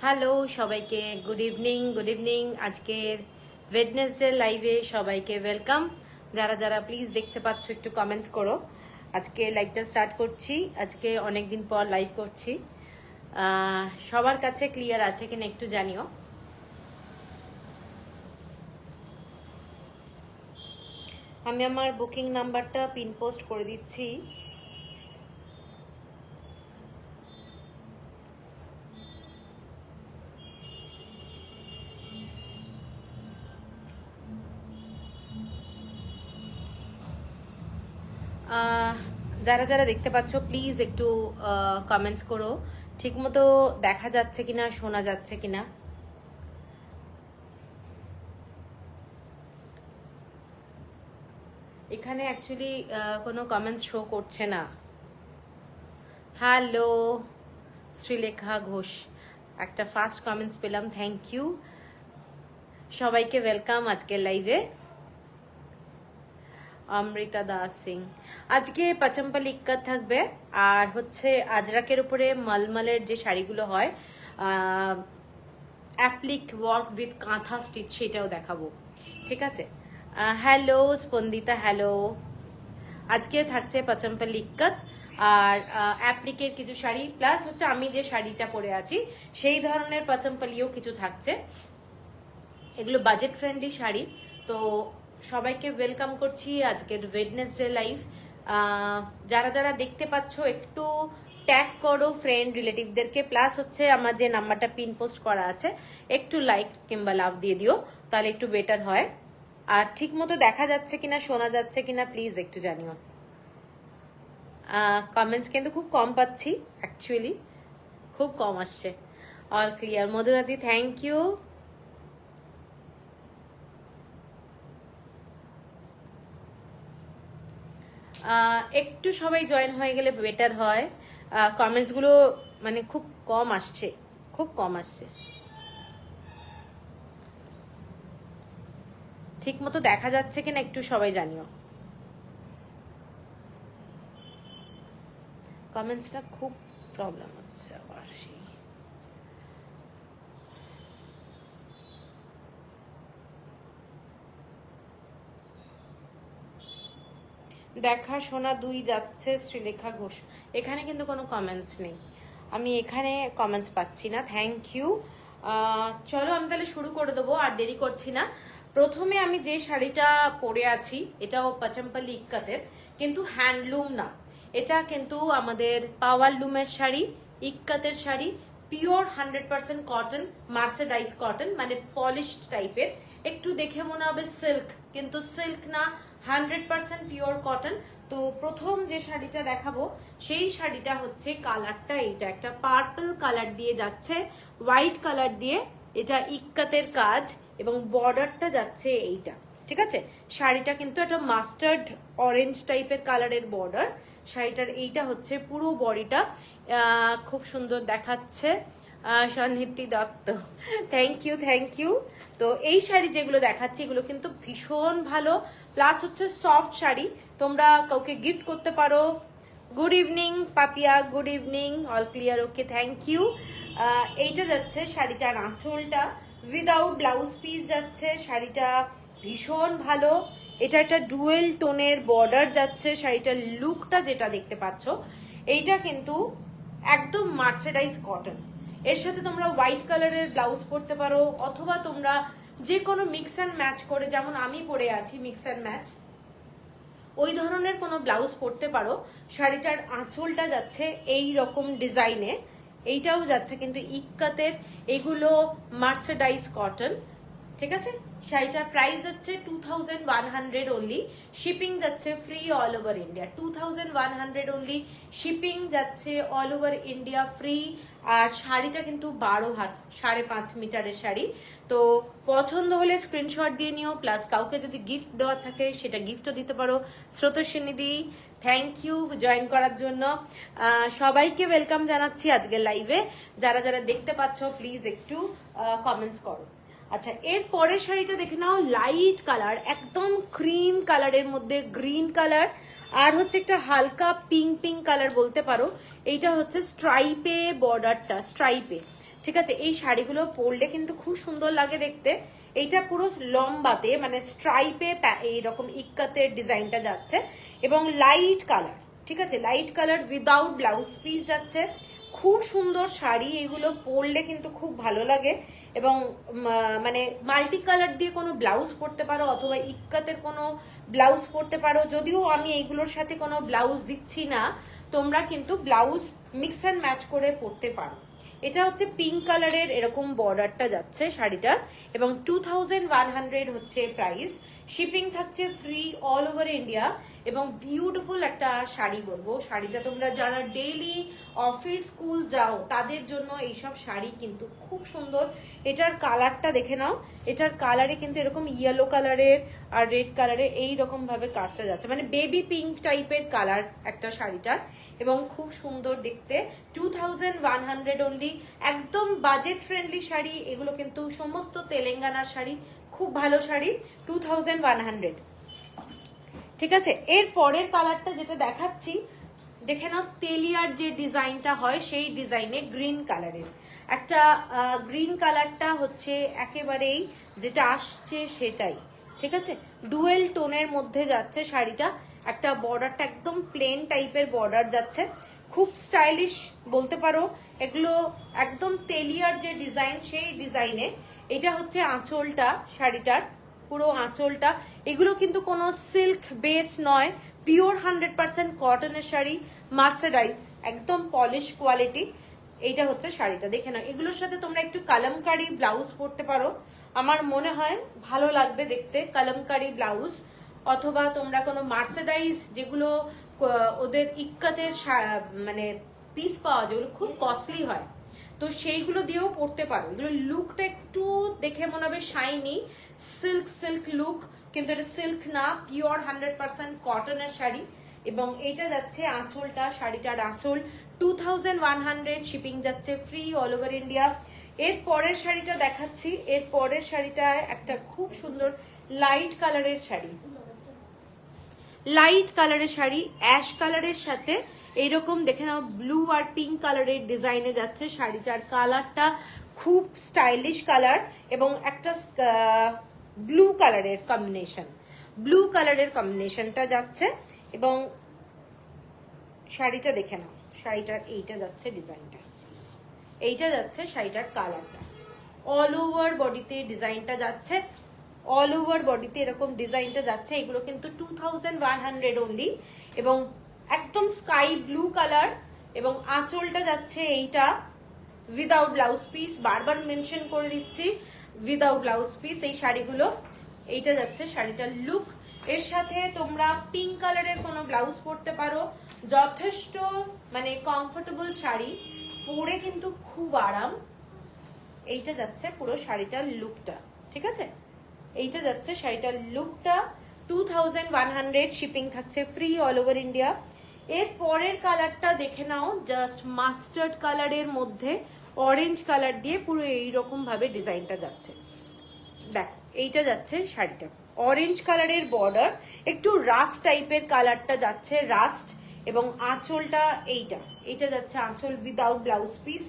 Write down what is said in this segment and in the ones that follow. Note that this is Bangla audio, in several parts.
হ্যালো সবাইকে গুড ইভিনিং আজকের ওয়েডনেসডে লাইভে সবাইকে ওয়েলকাম। যারা যারা প্লিজ দেখতে পাচ্ছ একটু কমেন্টস করো। আজকে লাইভটা স্টার্ট করছি, আজকে অনেকদিন পর লাইভ করছি। সবার কাছে ক্লিয়ার আছে কিনা একটু জানিও। আমি আমার বুকিং নাম্বারটা পিন পোস্ট করে দিচ্ছি। যারা যারা দেখতে পাচ্ছ প্লিজ একটু কমেন্টস করো, ঠিকমতো দেখা যাচ্ছে কিনা, শোনা যাচ্ছে কিনা। এখানে অ্যাকচুয়ালি কোনো কমেন্টস শো করছে না। হ্যালো শ্রীলেখা ঘোষ, একটা ফার্স্ট কমেন্টস পেলাম, থ্যাংক ইউ। সবাইকে ওয়েলকাম আজকের লাইভে। অমৃতা দাস সিং, আজকে পাচম্পা ইক্কাত থাকবে, আর হচ্ছে আজরাকের উপরে মলমলের যে শাড়িগুলো হয় applique work with kantha stitch, সেটাও দেখাবো, ঠিক আছে। Hello Spandita, hello. আজকে থাকছে পাচম্পা ইক্কাত আর অ্যাপ্লিকের কিছু শাড়ি, প্লাস হচ্ছে আমি যে শাড়িটা পরে আছি সেই ধরনের পাচম্পালিও কিছু থাকছে। এগুলো বাজেট ফ্রেন্ডলি শাড়ি। তো সবাইকে ওয়েলকাম করছি আজকের ওয়েডনেসডে লাইভ। যারা যারা দেখতে পাচ্ছ একটু ট্যাগ করো ফ্রেন্ড রিলেটিভদেরকে, প্লাস হচ্ছে আমার যে নাম্বারটা পিন পোস্ট করা আছে একটু লাইক কিংবা লাভ দিয়ে দিও, তাহলে একটু বেটার হয়। আর ঠিক মতো দেখা যাচ্ছে কিনা, শোনা যাচ্ছে কিনা প্লিজ একটু জানিও। কমেন্টস কিন্তু খুব কম পাচ্ছি, অ্যাকচুয়ালি খুব কম আসছে। অল ক্লিয়ার মধুরাদি, থ্যাংক ইউ। একটু সবাই জয়েন হয়ে গেলে বেটার হয়। কমেন্টসগুলো মানে খুব কম আসছে, খুব কম আসছে। ঠিক মতো দেখা যাচ্ছে কিনা একটু সবাই জানিও। কমেন্টসটা খুব প্রবলেম হচ্ছে আবার সেই। দেখা শোনা দুই যাচ্ছে শ্রীলেখা ঘোষ, এখানে কিন্তু কোনো কমেন্টস নেই, আমি এখানে কমেন্টস পাচ্ছি না, থ্যাংক ইউ। চলো আমি তাহলে শুরু করে দেবো, আর দেরি করছি না। প্রথমে আমি যে শাড়িটা পরে আছি এটাও পাচম্পালি ইক্কাতের, কিন্তু হ্যান্ডলুম না, এটা কিন্তু আমাদের পাওয়ার লুমের শাড়ি, ইক্কাতের sari, pure 100% cotton, mercerized cotton, মানে পলিশড টাইপের। একটু দেখে মনে হবে সিল্ক, কিন্তু সিল্ক না, 100% পিওর কটন। তো প্রথম যে শাড়িটা দেখাবো সেই শাড়িটা হচ্ছে কালারটা এইটা, একটা পার্পল কালার দিয়ে যাচ্ছে হোয়াইট কালার দিয়ে, এটা ইক্কাতের কাজ এবং বর্ডারটা যাচ্ছে এইটা, ঠিক আছে। শাড়িটা কিন্তু একটা মাস্টার্ড অরেঞ্জ টাইপের কালারের বর্ডার শাড়িটার, এইটা হচ্ছে পুরো বডিটা, খুব সুন্দর দেখাচ্ছে। Sannidhi Dutta, thank you thank you. তো এই শাড়ি যেগুলো দেখাচ্ছি এগুলো কিন্তু ভীষণ ভালো, প্লাস হচ্ছে সফট শাড়ি, তোমরা কাউকে গিফট করতে পারো। Good evening Papiya, good evening, all clear, okay thank you. এইটা যাচ্ছে শাড়িটার আঁচলটা উইদাউট ব্লাউজ পিস যাচ্ছে, শাড়িটা ভীষণ ভালো। এটা একটা ডুয়েল টোনের বর্ডার যাচ্ছে, শাড়িটার লুকটা যেটা দেখতে পাচ্ছ এইটা কিন্তু একদম মার্সেডাইজ কটন। এর সাথে তোমরা হোয়াইট কালারের ব্লাউজ পরতে পারো, অথবা তোমরা যে কোনো মিক্স অ্যান্ড ম্যাচ করে, যেমন আমি পরে আছি মিক্স অ্যান্ড ম্যাচ, ওই ধরনের কোনো ব্লাউজ পরতে পারো। শাড়িটার আঁচলটা যাচ্ছে এই রকম ডিজাইনে, এইটাও যাচ্ছে কিন্তু ইক্কাতের, এগুলো মার্সেডাইজ কটন, ঠিক আছে। শাড়িটার প্রাইস যাচ্ছে 2100 অনলি, শিপিং যাচ্ছে free all over India, 2100 only, shipping যাচ্ছে অল ওভার ইন্ডিয়া ফ্রি। আর শাড়িটা কিন্তু 12 হাত 5.5 মিটারের শাড়ি। তো পছন্দ হলে স্ক্রিনশট দিয়ে নিও, প্লাস কাউকে যদি গিফট দেওয়ার থাকে সেটা গিফটও দিতে পারো। স্রোতস্বিনীদি, থ্যাংক ইউ জয়েন করার জন্য। সবাইকে ওয়েলকাম জানাচ্ছি আজকের লাইভে। যারা যারা দেখতে পাচ্ছ প্লিজ একটু কমেন্টস করো। আচ্ছা, এর পরের শাড়িটা দেখে নাও, লাইট কালার, একদম ক্রিম কালারের মধ্যে গ্রিন কালার, আর হচ্ছে একটা হালকা পিঙ্ক পিঙ্ক কালার বলতে পারো। এইটা হচ্ছে স্ট্রাইপে বর্ডারটা, স্ট্রাইপে ঠিক আছে, এই শাড়িগুলো পরলে কিন্তু খুব সুন্দর লাগে দেখতে। এইটা পুরো লম্বাতে মানে স্ট্রাইপে এইরকম ইক্কাতের ডিজাইনটা যাচ্ছে এবং লাইট কালার, ঠিক আছে, light colour without blouse piece যাচ্ছে। খুব সুন্দর শাড়ি, এগুলো পরলে কিন্তু খুব ভালো লাগে এবং মানে মাল্টি কালার দিয়ে কোনো ব্লাউজ পরতে পারো অথবা ইক্কাতের কোনো ব্লাউজ পরতে পারো। যদিও আমি এইগুলোর সাথে কোনো ব্লাউজ দিচ্ছি না, তোমরা কিন্তু ব্লাউজ মিক্স অ্যান্ড ম্যাচ করে পরতে পারো। এটা হচ্ছে পিঙ্ক কালারের এরকম বর্ডারটা যাচ্ছে শাড়িটার এবং 2100 হচ্ছে প্রাইস। শিপিং থাকছে ফ্রি অল ওভার ইন্ডিয়া এবং বিউটিফুল একটা শাড়ি বলবো। শাড়িটা তোমরা যারা ডেইলি অফিস স্কুল যাও তাদের জন্য এইসব শাড়ি কিন্তু খুব সুন্দর। এটার কালারটা দেখে নাও, এটার কালারে কিন্তু এরকম ইয়েলো কালারের আর রেড কালারের এইরকম ভাবে কাজটা যাচ্ছে, মানে বেবি পিঙ্ক টাইপের কালার একটা শাড়িটার এবং খুব সুন্দর দেখতে। 2100 অনলি, একদম বাজেট ফ্রেন্ডলি শাড়ি এগুলো, কিন্তু সমস্ত তেলেঙ্গানার শাড়ি, খুব ভালো শাড়ি। 2100, ঠিক আছে। এর পরের কালারটা যেটা দেখাচ্ছি দেখে নাও, তেলিয়ার যে ডিজাইনটা হয় সেই ডিজাইনে গ্রিন কালারের একটা, গ্রিন কালারটা হচ্ছে একেবারেই যেটা আসছে সেটাই, ঠিক আছে। ডুয়েল টোনের মধ্যে যাচ্ছে শাড়িটা, একটা বর্ডারটা একদম প্লেন টাইপের বর্ডার যাচ্ছে, খুব স্টাইলিশ বলতে পারো। এগুলো একদম তেলিয়ার যে ডিজাইন সেই ডিজাইনে। এটা হচ্ছে আঁচলটা শাড়িটার, পুরো আঁচলটা। এগুলো কিন্তু কোনো সিল্ক বেস নয়, পিওর 100% কটনের শাড়ি, মার্সেডাইজ, একদম পলিশ কোয়ালিটি। এইটা হচ্ছে শাড়িটা, দেখে নাও। এগুলোর সাথে তোমরা একটু কালামকারি ব্লাউজ পরতে পারো, আমার মনে হয় ভালো লাগবে দেখতে কালামকারি ব্লাউজ, অথবা তোমরা কোনো মার্সেডাইজ যেগুলো ওদের ইক্কাতের মানে পিস পাওয়া যায়, ওগুলো খুব কস্টলি হয়, তো সেইগুলো দিয়েও পরতে পারো। এগুলো লুকটা একটু দেখে মনে হবে শাইনি, সিল্ক সিল্ক লুক, কিন্তু এটা সিল্ক না, পিওর 100% কটনের শাড়ি। এবং এইটা যাচ্ছে আঁচলটা, শাড়িটার আঁচল 2100, শিপিং যাচ্ছে ফ্রি অল ওভার ইন্ডিয়া। এর পরের শাড়িটা দেখাচ্ছি, এর পরের শাড়িটা একটা খুব সুন্দর লাইট কালারের শাড়ি, লাইট কালারের শাড়ি, অ্যাশ কালারের সাথে এইরকম দেখে নাও ব্লু আর পিঙ্ক কালারের ডিজাইনে যাচ্ছে। শাড়িটার কালারটা খুব স্টাইলিশ কালার এবং একটা ব্লু কালারের কম্বিনেশন, ব্লু কালারের কম্বিনেশনটা যাচ্ছে। এবং শাড়িটা দেখে নাও, শাড়িটার এইটা যাচ্ছে ডিজাইনটা, এইটা যাচ্ছে শাড়িটার কালারটা, অল ওভার বডিতে ডিজাইনটা যাচ্ছে, অল ওভার বডিতে এরকম ডিজাইনটা যাচ্ছে। এগুলো কিন্তু 2100 অনলি এবং একদম স্কাই ব্লু কালার এবং আঁচলটা যাচ্ছে এইটা উইদাউট ব্লাউজ পিস, বারবার মেনশন করে দিচ্ছি উইদাউট ব্লাউজ পিস এই শাড়িগুলো। এইটা যাচ্ছে শাড়িটার লুক। এর সাথে তোমরা পিঙ্ক কালারের কোনো ব্লাউজ পরতে পারো, যথেষ্ট মানে কমফোর্টেবল শাড়ি, পরে কিন্তু খুব আরাম। এইটা যাচ্ছে পুরো শাড়িটার লুকটা, ঠিক আছে, এইটা যাচ্ছে শাড়িটার লুকটা। 2100, শিপিং থাকছে ফ্রি অল ওভার ইন্ডিয়া। এর পরের কালারটা দেখে নাও, জাস্ট মাস্টার্ড কালারের মধ্যে অরেঞ্জ কালার দিয়ে পুরো এইরকম ভাবে ডিজাইনটা যাচ্ছে। দেখ, এইটা যাচ্ছে শাড়িটা, অরেঞ্জ কালারের বর্ডার, একটু রাস্ট টাইপের কালারটা যাচ্ছে, রাস্ট। এবং আঁচলটা এইটা, এইটা যাচ্ছে আঁচল without blouse piece.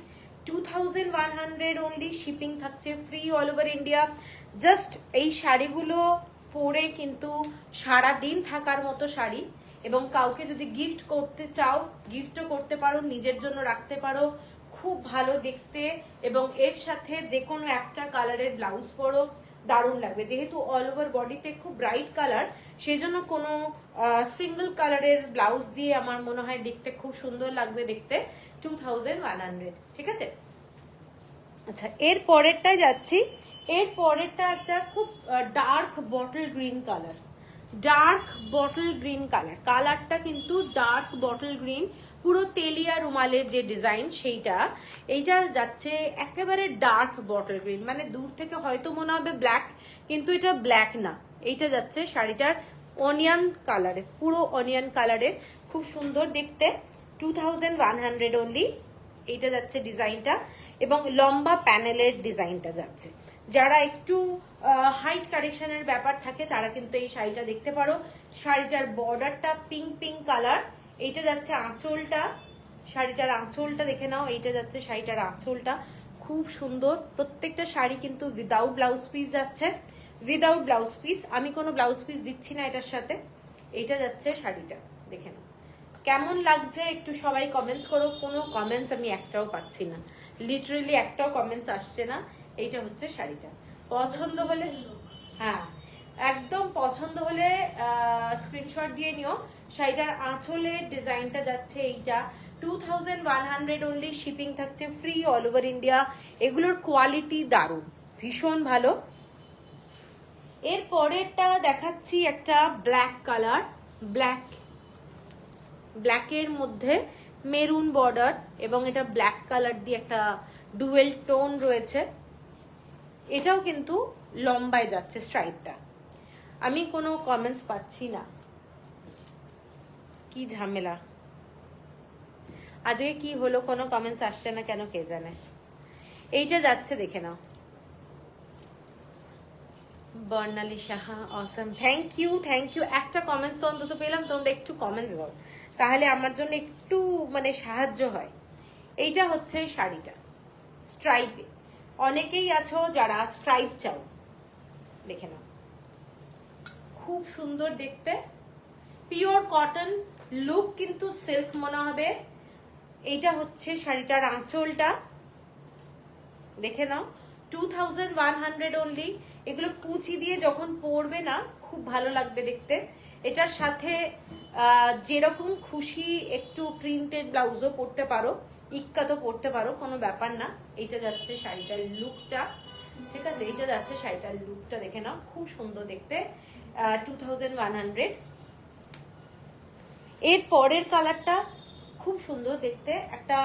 2100 only, shipping থাকছে free all over India. Just এই শাড়িগুলো পরে কিন্তু সারা দিন থাকার মতো শাড়ি, এবং কাউকে যদি গিফট করতে চাও গিফটও করতে পারো, নিজের জন্য রাখতে পারো, খুব ভালো দেখতে। এবং এর সাথে যে কোনো একটা কালারের ব্লাউজ পরো, দারুণ লাগবে। যেহেতু অল ওভার বডিতে খুব ব্রাইট কালার, সেই জন্য কোনো সিঙ্গেল কালারের ব্লাউজ দিয়ে আমার মনে হয় দেখতে খুব সুন্দর লাগবে দেখতে। 2100, ঠিক আছে। আচ্ছা, এর পরেরটায় যাচ্ছি। এর পরেরটা একটা খুব dark bottle green colour, dark bottle green colour, কালারটা কিন্তু ডার্ক বটল গ্রিন, পুরো তেলিয়া রুমালের যে ডিজাইন সেইটা। এইটা যাচ্ছে একেবারে ডার্ক বটল গ্রিন, মানে দূর থেকে হয়তো মনে হবে ব্ল্যাক, কিন্তু এটা ব্ল্যাক না। এইটা যাচ্ছে শাড়িটার অনিয়ন কালারে, পুরো অনিয়ন কালারের, খুব সুন্দর দেখতে। 2100 অনলি, এইটা যাচ্ছে ডিজাইনটা। এবং লম্বা প্যানেলের ডিজাইনটা যাচ্ছে। যারা একটু হাইট কারেকশনের ব্যাপার থাকে তারা কিন্তু এই শাড়িটা দেখতে পারো। শাড়িটার বর্ডারটা পিঙ্ক পিঙ্ক কালার, এইটা যাচ্ছে আঁচলটা, শাড়িটার আঁচলটা দেখে নাও, এইটা যাচ্ছে শাড়িটার আঁচলটা, খুব সুন্দর। প্রত্যেকটা শাড়ি কিন্তু উইদাউট ব্লাউজ পিস যাচ্ছে, উইদাউট ব্লাউজ পিস। আমি কোনো ব্লাউজ পিস দিচ্ছি না এটার সাথে। এইটা যাচ্ছে শাড়িটা, দেখে নাও কেমন লাগছে একটু সবাই কমেন্টস করো। কোনো কমেন্টস আমি একটাও পাচ্ছি না, লিটারেলি একটাও কমেন্টস আসছে না। এইটা হচ্ছে শাড়িটা, পছন্দ হলে হ্যাঁ একদম পছন্দ হলে স্ক্রিনশট দিয়ে নিও। শাড়িটার আঁচলের ডিজাইনটা যাচ্ছে এইটা 2100 অনলি, শিপিং থাকছে ফ্রি অল ওভার ইন্ডিয়া। এগুলোর কোয়ালিটি দারুণ, ভীষণ ভালো। এর পরেরটা দেখাচ্ছি একটা ব্ল্যাক কালার, ব্ল্যাকের মধ্যে মেরুন বর্ডার এবং এটা ব্ল্যাক কালার দিয়ে একটা ডুয়েল টোন রয়েছে। এটাও কিন্তু লম্বায় যাচ্ছে স্ট্রাইপটা। আমি কোনো কমেন্টস পাচ্ছি না, কি ঝামেলা আজকে, কি হলো কোনো কমেন্টস আসছে না কেন কে জানে। এইটা যাচ্ছে, দেখে নাও, বর্ণালী সাহা অসম, থ্যাংক ইউ থ্যাংক ইউ। একটা কমেন্টস তো অন্তত পেলাম, তোমরা একটু কমেন্টস দাও তাহলে আমার জন্য একটু মানে সাহায্য হয়। এইটা হচ্ছে শাড়িটা স্ট্রাইপে, অনেকেই আছো যারা স্ট্রাইপ চাও, দেখে নাও খুব সুন্দর দেখতে, পিওর কটন লুক, কিন্তু সিল্ক মনে হবে। এইটা হচ্ছে শাড়িটার আঁচলটা, দেখে নাও 2100 অনলি। এগুলো কুচি দিয়ে যখন পরবে না খুব ভালো লাগবে দেখতে। এটার সাথে যেরকম খুশি একটু প্রিন্টেড ব্লাউজও পরতে পারো, ইক্কাতও পরতে পারো, কোনো ব্যাপার না। এইটা যাচ্ছে শাড়িটার লুকটা, ঠিক আছে, এইটা যাচ্ছে শাড়িটার লুকটা, দেখে নাও খুব সুন্দর দেখতে, 2100। এর পরের কালারটা খুব সুন্দর দেখতে, একটা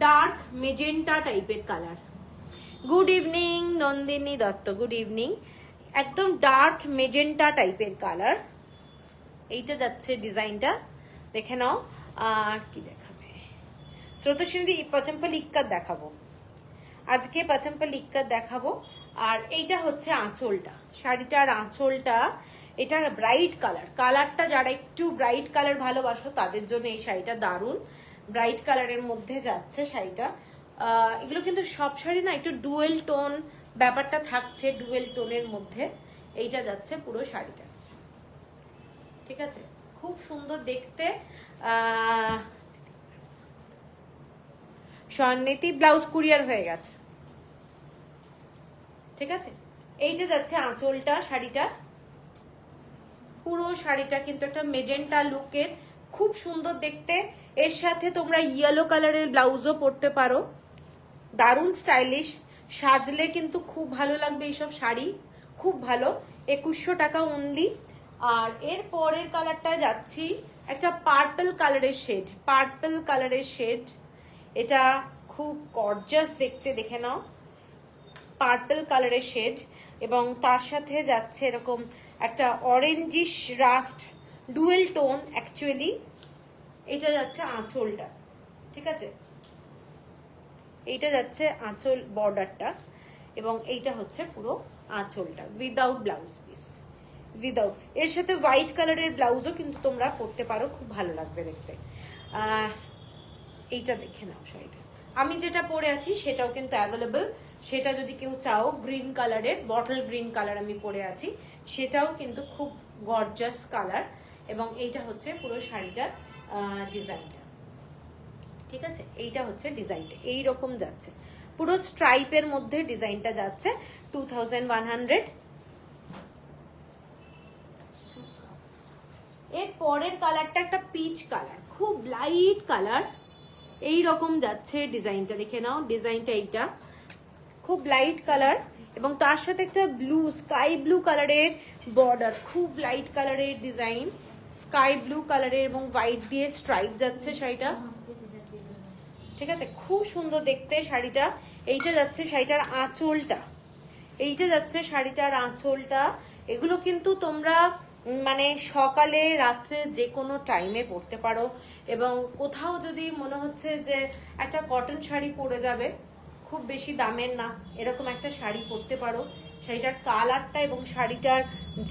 ডার্ক মেজেন্টা টাইপের colour. Good evening Nandini Dutta, good evening. একদম ডার্ক মেজেন্টা টাইপের কালার। এইটা যাচ্ছে ডিজাইনটা, দেখে নাও। আর কি দেখাবে, স্রোতস্বিনী পচম্পল ইক্কাত দেখাবো আজকে, পচম্পল ইক্কাত দেখাবো। আর এইটা হচ্ছে আঁচলটা, শাড়িটার আঁচলটা, এটা ব্রাইট কালার। কালারটা যারা একটু ব্রাইট কালার ভালোবাসো তাদের জন্য এই শাড়িটা দারুণ, ব্রাইট কালারের মধ্যে যাচ্ছে শাড়িটা। এগুলো কিন্তু সব শাড়ি না একটু ডুয়েল টোন ব্যাপারটা থাকছে, ডুয়েল টোনের মধ্যে এইটা যাচ্ছে পুরো শাড়িটা, ঠিক আছে, খুব সুন্দর দেখতে। স্বর্ণিতি ব্লাউজ কুরিয়ার হয়ে গেছে, ঠিক আছে। এইটা যাচ্ছে আঁচলটা, শাড়িটা পুরো শাড়িটা কিন্তু একটা মেজেন্টা লুকের, খুব সুন্দর দেখতে। এর সাথে তোমরা ইয়েলো কালারের ব্লাউজও পরতে পারো, দারুণ স্টাইলিশ, সাজলে কিন্তু খুব ভালো লাগবে এইসব শাড়ি, খুব ভালো। 2100 টাকা অনলি। আর এর পরের কালারটা যাচ্ছি একটা পার্পল কালারের শেড, পার্পল কালারের শেড, এটা খুব গর্জাস দেখতে, দেখে নাও পার্পল কালারের শেড। এবং তার সাথে যাচ্ছে এরকম একটা orangish rust dual tone actually. এটা যাচ্ছে আঁচলটা, ঠিক আছে, এইটা যাচ্ছে আঁচল বর্ডারটা, এবং এইটা হচ্ছে পুরো আঁচলটা উইদাউট ব্লাউজ পিস, উইদাউট। এর সাথে হোয়াইট কালারের ব্লাউজও কিন্তু তোমরা পরতে পারো, খুব ভালো লাগবে দেখতে। এইটা দেখে নাও শাড়িটা, আমি যেটা পরে আছি সেটাও কিন্তু অ্যাভেলেবল, সেটা যদি কেউ চাও, গ্রিন কালারের, বটল গ্রিন কালার আমি পরে আছি, সেটাও কিন্তু খুব গর্জাস কালার। এবং এইটা হচ্ছে পুরো শাড়িটার ডিজাইনটা, ঠিক আছে, এইটা হচ্ছে ডিজাইনটা এইরকম যাচ্ছে, পুরো স্ট্রাইপের মধ্যে ডিজাইনটা যাচ্ছে 2100। এর পরের কালারটা একটা পিচ কালার, খুব লাইট কালার, এই রকম যাচ্ছে ডিজাইনটা, দেখে নাও ডিজাইনটা, এইটা খুব লাইট কালার এবং তার সাথে একটা ব্লু, স্কাই ব্লু কালারের বর্ডার, খুব লাইট কালারের ডিজাইন, স্কাই ব্লু কালারের এবং হোয়াইট দিয়ে স্ট্রাইপ যাচ্ছে শাড়িটা, ঠিক আছে, খুব সুন্দর দেখতে শাড়িটা। এইটা যাচ্ছে শাড়িটার আঁচলটা, এইটা যাচ্ছে শাড়িটার আঁচলটা। এগুলো কিন্তু তোমরা মানে সকালে রাত্রে যে কোনো টাইমে পরতে পারো, এবং কোথাও যদি মনে হচ্ছে যে একটা কটন শাড়ি পরে যাবে, খুব বেশি দামের না, এরকম একটা শাড়ি পরতে পারো, শাড়িটার কালারটা এবং শাড়িটার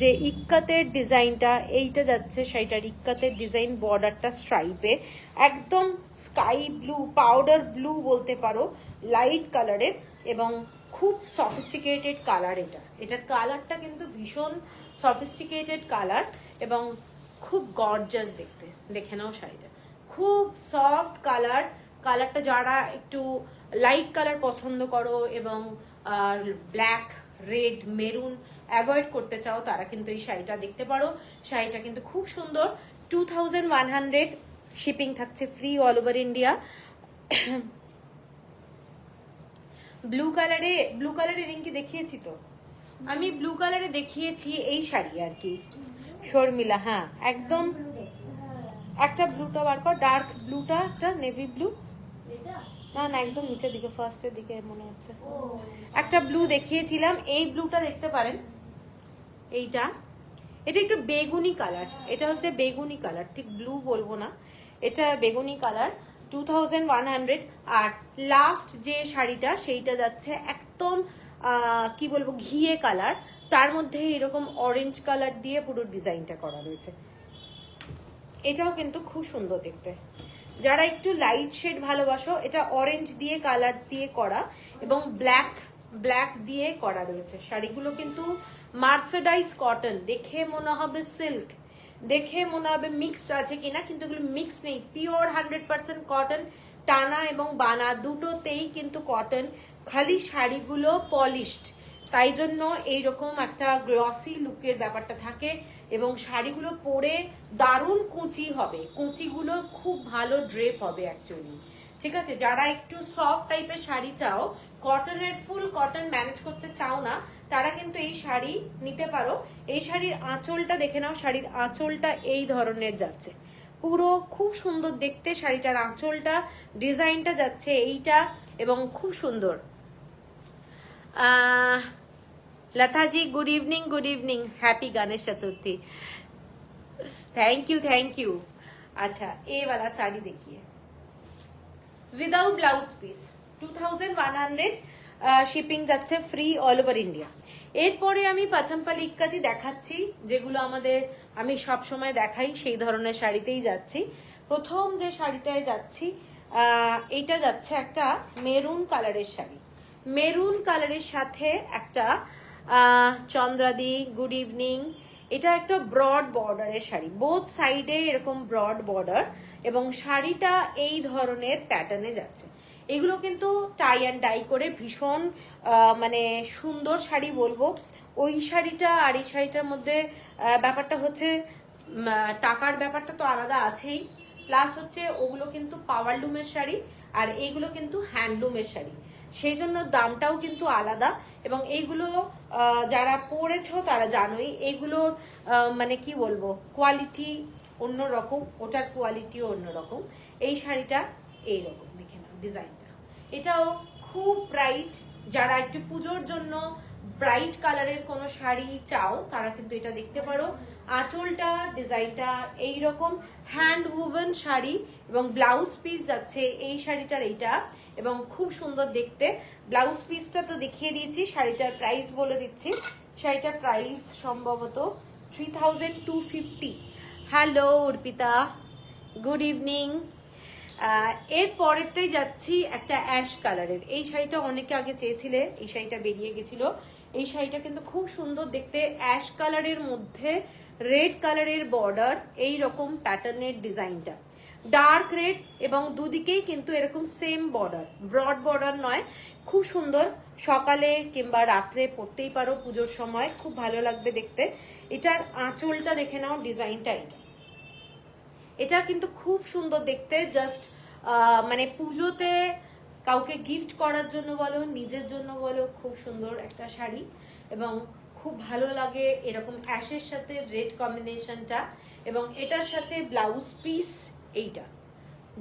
যে ইক্কাতের ডিজাইনটা, এইটা যাচ্ছে শাড়িটার ইক্কাতের ডিজাইন, বর্ডারটা স্ট্রাইপে, একদম স্কাই ব্লু, পাউডার ব্লু বলতে পারো, লাইট কালারের এবং খুব সফিস্টিকেটেড কালার। এটার কালারটা কিন্তু ভীষণ সফিস্টিকেটেড কালার এবং খুব গর্জাস দেখতে। দেখে নাও শাড়িটা, খুব সফট কালার। কালারটা যারা একটু লাইট কালার পছন্দ করো এবং ব্ল্যাক, রেড, মেরুন অ্যাভয়েড করতে চাও তারা কিন্তু এই শাড়িটা দেখতে পারো। শাড়িটা কিন্তু খুব সুন্দর। 2100 শিপিং থাকছে free all over India. Blue কালারে রিঙ্কি দেখিয়েছি তো আমি, ব্লু কালারে দেখিয়েছি এই শাড়ি আর কি শর্মিলা। হ্যাঁ একদম, একটা ব্লুটা বার কর, ডার্ক ব্লুটা, একটা নেভি ব্লু, না না একদম নিচের দিকে, ফার্স্টের দিকে মনে হচ্ছে একটা ব্লু দেখিয়েছিলাম। এই ব্লুটা দেখতে পারেন, এইটা, এটা একটু বেগুনি কালার, এটা হচ্ছে বেগুনি কালার, ঠিক ব্লু বলবো না, এটা বেগুনি কালার। 2100। আর লাস্ট যে শাড়িটা সেইটা যাচ্ছে একদম কি বলবো ঘিয়ে কালার, তার মধ্যে এরকম অরেঞ্জ কালার দিয়ে পুরো ডিজাইনটা করা রয়েছে। এটাও কিন্তু খুব সুন্দর দেখতে। যারা একটু লাইট শেড ভালোবাসো, এটা অরেঞ্জ দিয়ে কালার দিয়ে করা এবং ব্ল্যাক দিয়ে করা রয়েছে। শাড়িগুলো কিন্তু মার্সেডাইজ কটন, দেখে মনে হবে সিল্ক, দেখে মনে হবে মিক্সড আছে কিনা, কিন্তু এগুলো মিক্স নেই, পিওর 100% কটন। টানা এবং বানা দুটোতেই কিন্তু কটন, খালি শাড়িগুলো পলিশড, তাই জন্য এইরকম একটা গ্লসি লুকের ব্যাপারটা থাকে এবং শাড়িগুলো পরে দারুণ কুচি হবে, কুচিগুলো খুব ভালো ড্রেপ হবে অ্যাকচুয়ালি। ঠিক আছে, যারা একটু সফট টাইপের শাড়ি চাও, কটনের ফুল কটন ম্যানেজ করতে চাও না, তারা কিন্তু এই শাড়ি নিতে পারো। এই শাড়ির আঁচলটা দেখে নাও, শাড়ির আঁচলটা এই ধরনের যাচ্ছে, পুরো খুব সুন্দর দেখতে। শাড়িটার আঁচলটা ডিজাইনটা যাচ্ছে এইটা এবং খুব সুন্দর। লতাজি good evening, happy Ganesh Chaturthi. Thank you. अच्छा, ये वाला साड़ी देखिए, विदाउट ब्लाउज পিস, 2100 শিপিং যাচ্ছে ফ্রি অল ওভার ইন্ডিয়া। এরপরে আমি পাচাম্পালি ইক্কাতি দেখাচ্ছি, যেগুলো আমাদের আমি সব সময় দেখাই, সেই ধরনের শাড়িতেই যাচ্ছি। প্রথম যে শাড়িটায় যাচ্ছি, এইটা যাচ্ছে একটা মেরুন কালারের শাড়ি, মেরুন কালারের সাথে একটা চন্দ্রাদি গুড ইভিনিং। এটা একটা ব্রড বর্ডারের শাড়ি, বোথ সাইডে এরকম ব্রড বর্ডার এবং শাড়িটা এই ধরনের প্যাটার্নে যাচ্ছে। এগুলো কিন্তু টাই অ্যান্ড ডাই করে ভীষণ মানে সুন্দর শাড়ি বলবো। ওই শাড়িটা আর এই শাড়িটার মধ্যে ব্যাপারটা হচ্ছে টাকার ব্যাপারটা তো আলাদা আছেই, প্লাস হচ্ছে ওগুলো কিন্তু পাওয়ারলুমের শাড়ি আর এইগুলো কিন্তু হ্যান্ডলুমের শাড়ি, সেই জন্য দামটাও কিন্তু আলাদা। এবং এইগুলো যারা পরেছো তারা জানোই, এইগুলোর মানে কি বলবো কোয়ালিটি অন্যরকম, ওটার কোয়ালিটিও অন্যরকম। এই শাড়িটা এইরকম দেখে নাও ডিজাইনটা, এটাও খুব ব্রাইট। যারা একটু পুজোর জন্য ব্রাইট কালারের কোনো শাড়ি চাও তারা কিন্তু এটা দেখতে পারো। আঁচলটা ডিজাইনটা এইরকম, হ্যান্ড উভেন শাড়ি এবং ব্লাউজ পিস যাচ্ছে এই শাড়িটার এইটা এবং খুব সুন্দর দেখতে। ব্লাউজ পিসটা তো দেখিয়ে দিয়েছি, শাড়িটার প্রাইস বলে দিচ্ছি। শাড়িটার প্রাইস সম্ভবত 3250। Hello Arpita, good evening. এর পরেরটাই যাচ্ছি একটা অ্যাশ কালারের। এই শাড়িটা অনেকে আগে চেয়েছিলে, এই শাড়িটা বেরিয়ে গেছিল। এই শাড়িটা কিন্তু খুব সুন্দর দেখতে, অ্যাশ কালারের মধ্যে রেড কালারের বর্ডার, এই রকম প্যাটার্নের ডিজাইনটা ডার্ক রেড এবং দুদিকেই কিন্তু এরকম সেম বর্ডার, ব্রড বর্ডার নয়, খুব সুন্দর। সকালে কিংবা রাত্রে পরতেই পারো, পুজোর সময় খুব ভালো লাগবে দেখতে। এটার আঁচলটা দেখে নাও, ডিজাইনটা এটা কিন্তু খুব সুন্দর দেখতে। জাস্ট মানে পুজোতে কাউকে গিফট করার জন্য বলো, নিজের জন্য বলো, খুব সুন্দর একটা শাড়ি এবং খুব ভালো লাগে এরকম অ্যাশের সাথে রেড কম্বিনেশনটা। এবং এটার সাথে ব্লাউজ পিস এইটা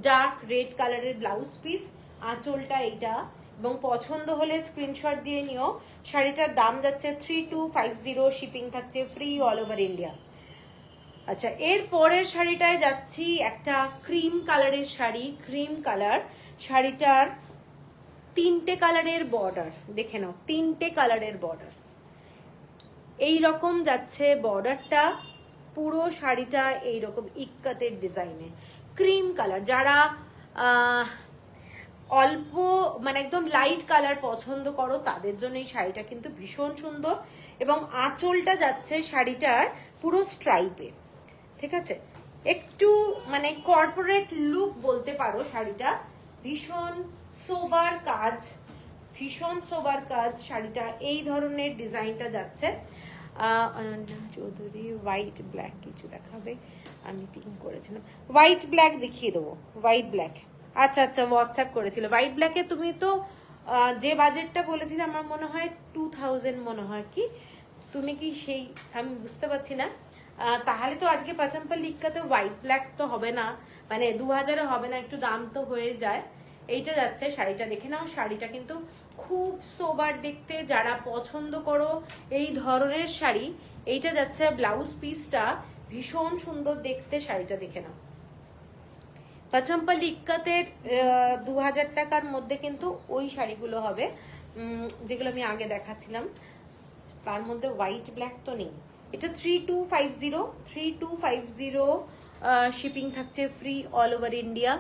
ডার্ক রেড কালারের ব্লাউজ পিস, আঁচলটা এইটা। এবং পছন্দ হলে স্ক্রিনশট দিয়ে নিও। শাড়িটার দাম যাচ্ছে 3250, শিপিং থাকছে ফ্রি অল ওভার ইন্ডিয়া। আচ্ছা, এর পরের শাড়িটায় যাচ্ছি একটা ক্রিম কালারের শাড়ি, ক্রিম কালার। শাড়িটার তিনটে কালারের বর্ডার দেখে নাও, তিনটে কালারের বর্ডার। এই রকম যাচ্ছে বর্ডারটা, পুরো শাড়িটা এইরকম ইক্কাতের ডিজাইনে, ক্রিম কালার। যারা অল্প মানে একদম লাইট কালার পছন্দ করো তাদের জন্য এই শাড়িটা কিন্তু ভীষণ সুন্দর। এবং আঁচলটা যাচ্ছে শাড়িটার পুরো স্ট্রাইপে, ঠিক আছে, একটু মানে কর্পোরেট লুক বলতে পারো শাড়িটা। ভীষণ সোবার কাজ, ভীষণ সোবার কাজ শাড়িটা, এই ধরনের ডিজাইনটা যাচ্ছে। অনন্যা চৌধুরী হোয়াইট ব্ল্যাক কিছু দেখাবে, আমি পিঙ্ক করেছিলাম, হোয়াইট ব্ল্যাক দেখিয়ে দেবো, হোয়াইট ব্ল্যাক। আচ্ছা আচ্ছা, হোয়াটসঅ্যাপ করেছিল হোয়াইট ব্ল্যাকে। তুমি তো যে বাজেটটা বলেছিলে আমার মনে হয় 2000 মনে হয়, কি তুমি কি সেই, আমি বুঝতে পারছি না। তাহলে তো আজকে পাচাম্পাল্লি ইক্কাতে হোয়াইট ব্ল্যাক তো হবে না, মানে 2000 হবে না, একটু দাম তো হয়ে যায়। এইটা যাচ্ছে শাড়িটা, দেখে নাও। শাড়িটা কিন্তু খুব সোবার দেখতে, যারা পছন্দ করো এই ধরনের শাড়ি। এইটা যাচ্ছে ব্লাউজ পিসটা ভীষণ সুন্দর দেখতে, শাড়িটা দেখে নাও। পাচাম্পাল্লি ইক্কাতের 2000 টাকার মধ্যে কিন্তু ওই শাড়িগুলো হবে যেগুলো আমি আগে দেখাচ্ছিলাম, তার মধ্যে হোয়াইট ব্ল্যাক তো নেই। এটা 3250 শিপিং থাকছে ফ্রি অল ওভার ইন্ডিয়া।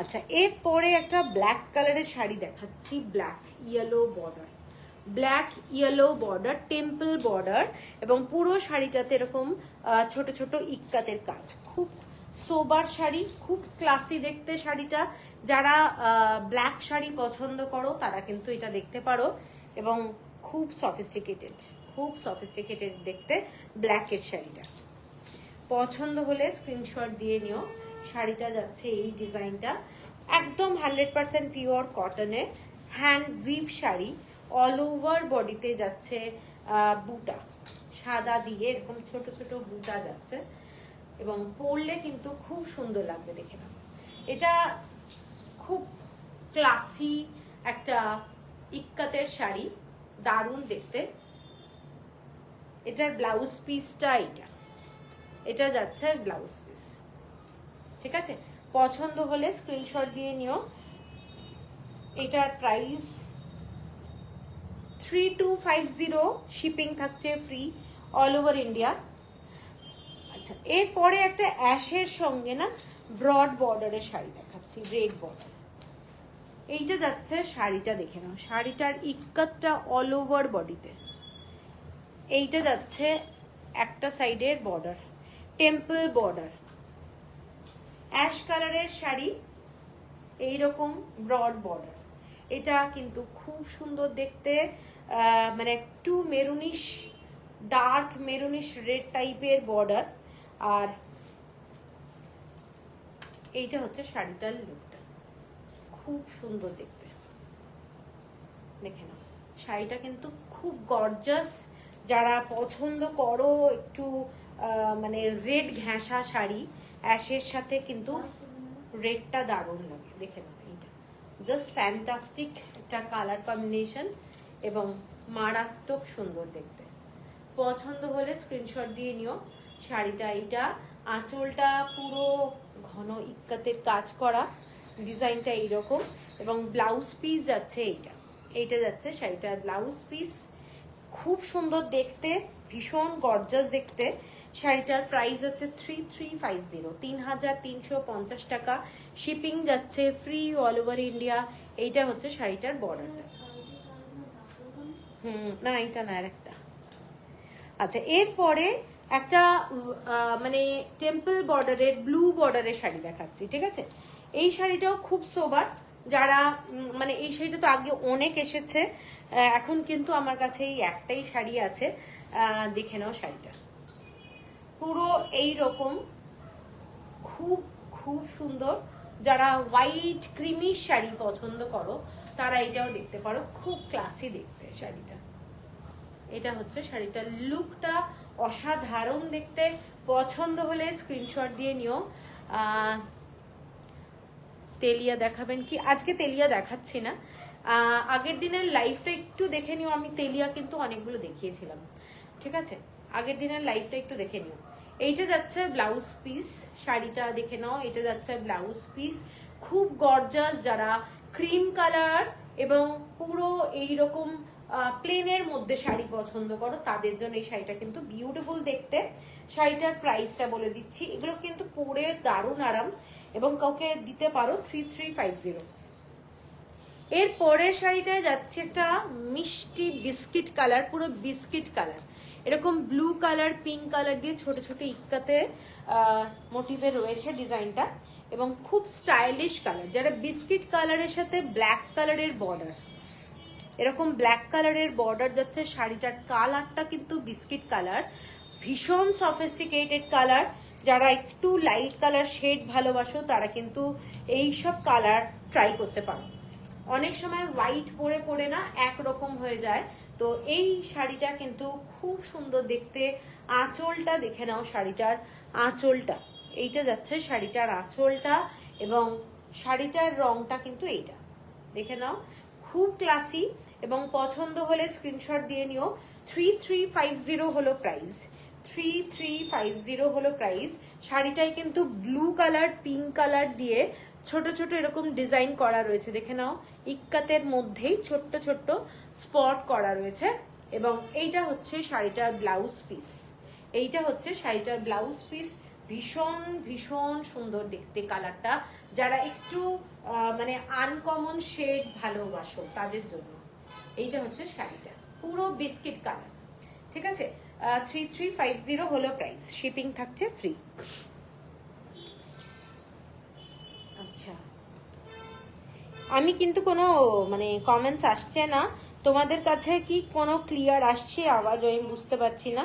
আচ্ছা, এরপরে একটা ব্ল্যাক কালারের শাড়ি দেখাচ্ছি, black yellow border, black yellow border, temple border, এবং পুরো শাড়িটাতে এরকম ছোট ছোট ইক্কাতের কাজ। খুব সোবার শাড়ি, খুব ক্লাসি দেখতে শাড়িটা। যারা ব্ল্যাক শাড়ি পছন্দ করো তারা কিন্তু এটা দেখতে পারো, এবং খুব সফিস্টিকেটেড, খুব সফিস্টিকেটেড দেখতে ব্ল্যাকের শাড়িটা। পছন্দ হলে স্ক্রিনশট দিয়ে নিও। শাড়িটা যাচ্ছে এই ডিজাইনটা, একদম 100% পিওর কটনের hand we've sari. All over বডিতে যাচ্ছে বুটা, সাদা দিয়ে এরকম ছোট ছোট বুটা যাচ্ছে, এবং পরলে কিন্তু খুব সুন্দর লাগবে, দেখে নাও। এটা খুব ক্লাসি একটা ইক্কাতের শাড়ি, দারুণ দেখতে। এটার ব্লাউজ পিসটা এটা যাচ্ছে ব্লাউজ পিস, ঠিক আছে। পছন্দ হলে স্ক্রিনশট দিয়ে নিও। এটার প্রাইস 3250, শিপিং থাকছে ফ্রি অল ওভার ইন্ডিয়া। আচ্ছা, এরপরে একটা অ্যাশের সঙ্গে না ব্রড বর্ডারের শাড়ি দেখাচ্ছি, রেড বর্ডার। এইটা যাচ্ছে শাড়িটা, দেখে নাও। শাড়িটার ইক্কাতটা অল ওভার বডিতে। এইটা যাচ্ছে একটা সাইডের বর্ডার, টেম্পল বর্ডার, অ্যাশ কালারের শাড়ি, এইরকম ব্রড বর্ডার। এটা কিন্তু খুব সুন্দর দেখতে, মানে একটু মেরুনিশ, ডার্ক মেরুনিশ রেড টাইপের বর্ডার। আর এইটা হচ্ছে শাড়িটার লুকটা, খুব সুন্দর দেখতে, দেখে নাও। শাড়িটা কিন্তু খুব গর্জাস। যারা পছন্দ করো একটু মানে রেড ঘেঁষা শাড়ি, অ্যাশের সাথে কিন্তু রেডটা দারুণ লাগে, দেখে নাও। এইটা জাস্ট ফ্যান্টাস্টিক একটা কালার কম্বিনেশন, এবং মারাত্মক সুন্দর দেখতে। পছন্দ হলে স্ক্রিনশট দিয়ে নিও। শাড়িটা এইটা, আঁচলটা পুরো ঘন ইক্কাতের কাজ করা, ডিজাইনটা এইরকম, এবং ব্লাউজ পিস যাচ্ছে এইটা যাচ্ছে শাড়িটার ব্লাউজ পিস। খুব সুন্দর দেখতে, ভীষণ গর্জাস দেখতে। শাড়িটার প্রাইস আছে 3350, 3350 টাকা। শিপিং যাচ্ছে ফ্রি অল ওভার ইন্ডিয়া। এইটা হচ্ছে শাড়িটার বর্ডারটা। না এইটা না, আর একটা। আচ্ছা, এরপরে একটা মানে টেম্পল বর্ডারের, ব্লু বর্ডারের শাড়ি দেখাচ্ছি, ঠিক আছে। এই শাড়িটাও খুব সোবার। যারা মানে এই শাড়িটা তো আগে অনেক এসেছে, এখন কিন্তু আমার কাছে এই একটাই শাড়ি আছে, দেখে নাও শাড়িটা। পুরো এই রকম খুব খুব সুন্দর। যারা হোয়াইট ক্রিমি শাড়ি পছন্দ করো তারা এটাও দেখতে পারো, খুব ক্লাসি দেখতে শাড়িটা। এটা হচ্ছে শাড়িটার লুকটা, অসাধারণ দেখতে। পছন্দ হলে স্ক্রিনশট দিয়ে নিও। তেলিয়া দেখাবেন কি? আজকে তেলিয়া দেখাচ্ছি না, আগের দিনের লাইভটা একটু দেখে নিও। আমি তেলিয়া কিন্তু অনেকগুলো দেখিয়েছিলাম, ঠিক আছে। আগের দিনের লাইভটা একটু দেখে নিও। এইটা যাচ্ছে ব্লাউজ পিস, শাড়িটা দেখে নাও। এটা যাচ্ছে ব্লাউজ পিস, খুব গর্জাস। যারা ক্রিম কালার এবং পুরো এইরকম প্লেনের মধ্যে শাড়ি পছন্দ করো তাদের জন্য এই শাড়িটা কিন্তু বিউটিফুল দেখতে। শাড়িটার প্রাইসটা বলে দিচ্ছি, এগুলো কিন্তু পরে দারুণ আরাম এবং কাউকে দিতে পারো 3350। এর পরের শাড়িটায় যাচ্ছে একটা মিষ্টি বিস্কিট কালার, পুরো বিস্কিট কালার, এরকম ব্লু কালার পিঙ্ক কালার দিয়ে ছোট ছোট ইক্কাতে মোটিভে রয়েছে ডিজাইনটা এবং খুব স্টাইলিশ কালার। যারা বিস্কিট কালারের সাথে ব্ল্যাক কালারের বর্ডার, এরকম ব্ল্যাক কালারের বর্ডার যাচ্ছে, শাড়িটার কালারটা কিন্তু বিস্কিট কালার, ভীষণ সফিস্টিকেটেড কালার। যারা একটু লাইট কালার শেড ভালোবাসো তারা কিন্তু এই সব কালার ট্রাই করতে পারো। অনেক সময় হোয়াইট পরে পরে না একরকম হয়ে যায়, তো এই শাড়িটা কিন্তু খুব সুন্দর দেখতে। আঁচলটা দেখে নাও, শাড়িটার আঁচলটা, এইটা যাচ্ছে শাড়িটার আঁচলটা এবং শাড়িটার রংটা কিন্তু এইটা দেখে নাও, খুব ক্লাসি এবং পছন্দ হলে স্ক্রিনশট দিয়ে নিও। 3350 হলো প্রাইস, 3350 হলো প্রাইস। শাড়িটায় কিন্তু ব্লু কালার পিঙ্ক কালার দিয়ে ছোট ছোট এরকম ডিজাইন করা রয়েছে, দেখে নাও, ইক্কাতের মধ্যেই ছোট্ট ছোট্ট স্পট করা রয়েছে এবং এইটা হচ্ছে শাড়িটার ব্লাউজ পিস, এইটা হচ্ছে শাড়িটার ব্লাউজ পিস। ভীষণ ভীষণ সুন্দর দেখতে কালারটা, যারা একটু মানে আনকমন শেড ভালোবাসো তাদের জন্য এইটা হচ্ছে শাড়িটা, পুরো বিস্কিট কালার। ঠিক আছে, 3350 হলো প্রাইস, শিপিং থাকছে ফ্রি। আচ্ছা, আমি কিন্তু কোনো মানে কমেন্টস আসছে না, তোমাদের কাছে কি কোনো ক্লিয়ার আসছে আওয়াজ? আমি বুঝতে পারছি না,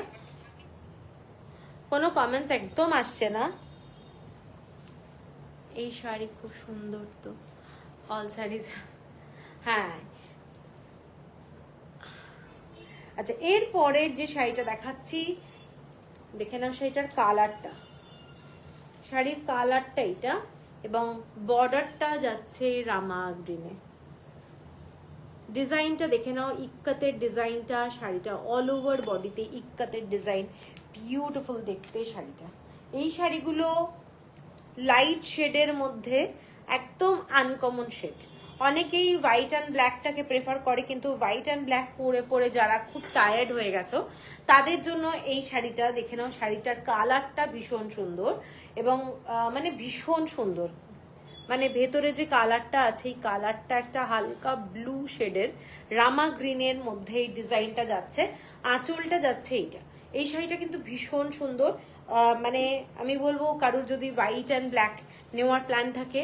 কোনো কমেন্টস একদম আসছে না। এই শাড়ি খুব সুন্দর তো, অল শাড়িজ, হ্যাঁ। আচ্ছা, এর পরের যে শাড়িটা দেখাচ্ছি দেখে নাও, শাড়িটার কালারটা, শাড়ির কালারটা এটা এবং বর্ডারটা যাচ্ছে রামা গ্রিনে। ডিজাইনটা দেখে নাও, ইক্কাতের ডিজাইনটা, শাড়িটা অল ওভার বডিতে ইক্কাতের ডিজাইন, বিউটিফুল দেখতে শাড়িটা। এই শাড়িগুলো লাইট শেডের মধ্যে একদম আনকমন শেড। অনেকেই হোয়াইট অ্যান্ড ব্ল্যাকটাকে প্রেফার করে, কিন্তু হোয়াইট অ্যান্ড ব্ল্যাক পরে পরে যারা খুব টায়ার্ড হয়ে গেছো তাদের জন্য এই শাড়িটা দেখে নাও। শাড়িটার কালারটা ভীষণ সুন্দর এবং মানে ভীষণ সুন্দর, মানে ভেতরে যে কালারটা আছে এই কালারটা একটা হালকা ব্লু শেডের রামা গ্রিনের মধ্যে এই ডিজাইনটা যাচ্ছে, আঁচলটা যাচ্ছে এইটা। এই শাড়িটা কিন্তু ভীষণ সুন্দর, মানে আমি বলবো কারোর যদি হোয়াইট অ্যান্ড ব্ল্যাক নেওয়ার প্ল্যান থাকে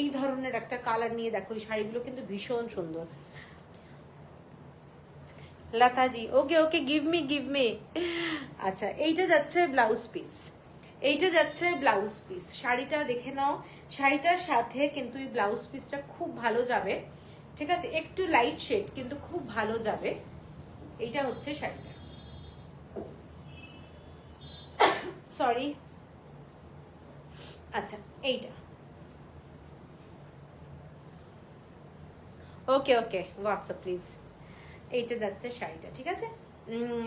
এই ধরনের একটা কালার নিয়ে দেখো, এই শাড়িগুলো কিন্তু ভীষণ সুন্দর। লতাজি, ওকে ওকে, গিভ মি। আচ্ছা, এইটা যাচ্ছে ব্লাউজ পিস, এইটা যাচ্ছে ব্লাউজ পিস। শাড়িটা দেখে নাও, শাড়িটার সাথে কিন্তু এই ব্লাউজ পিসটা খুব ভালো যাবে। ঠিক আছে, একটু লাইট শেড কিন্তু খুব ভালো যাবে। এইটা হচ্ছে শাড়িটা, সরি। আচ্ছা, এইটা ওকে ওকে, হোয়াটসঅ্যাপ প্লিজ। এইটা যাচ্ছে শাড়িটা, ঠিক আছে।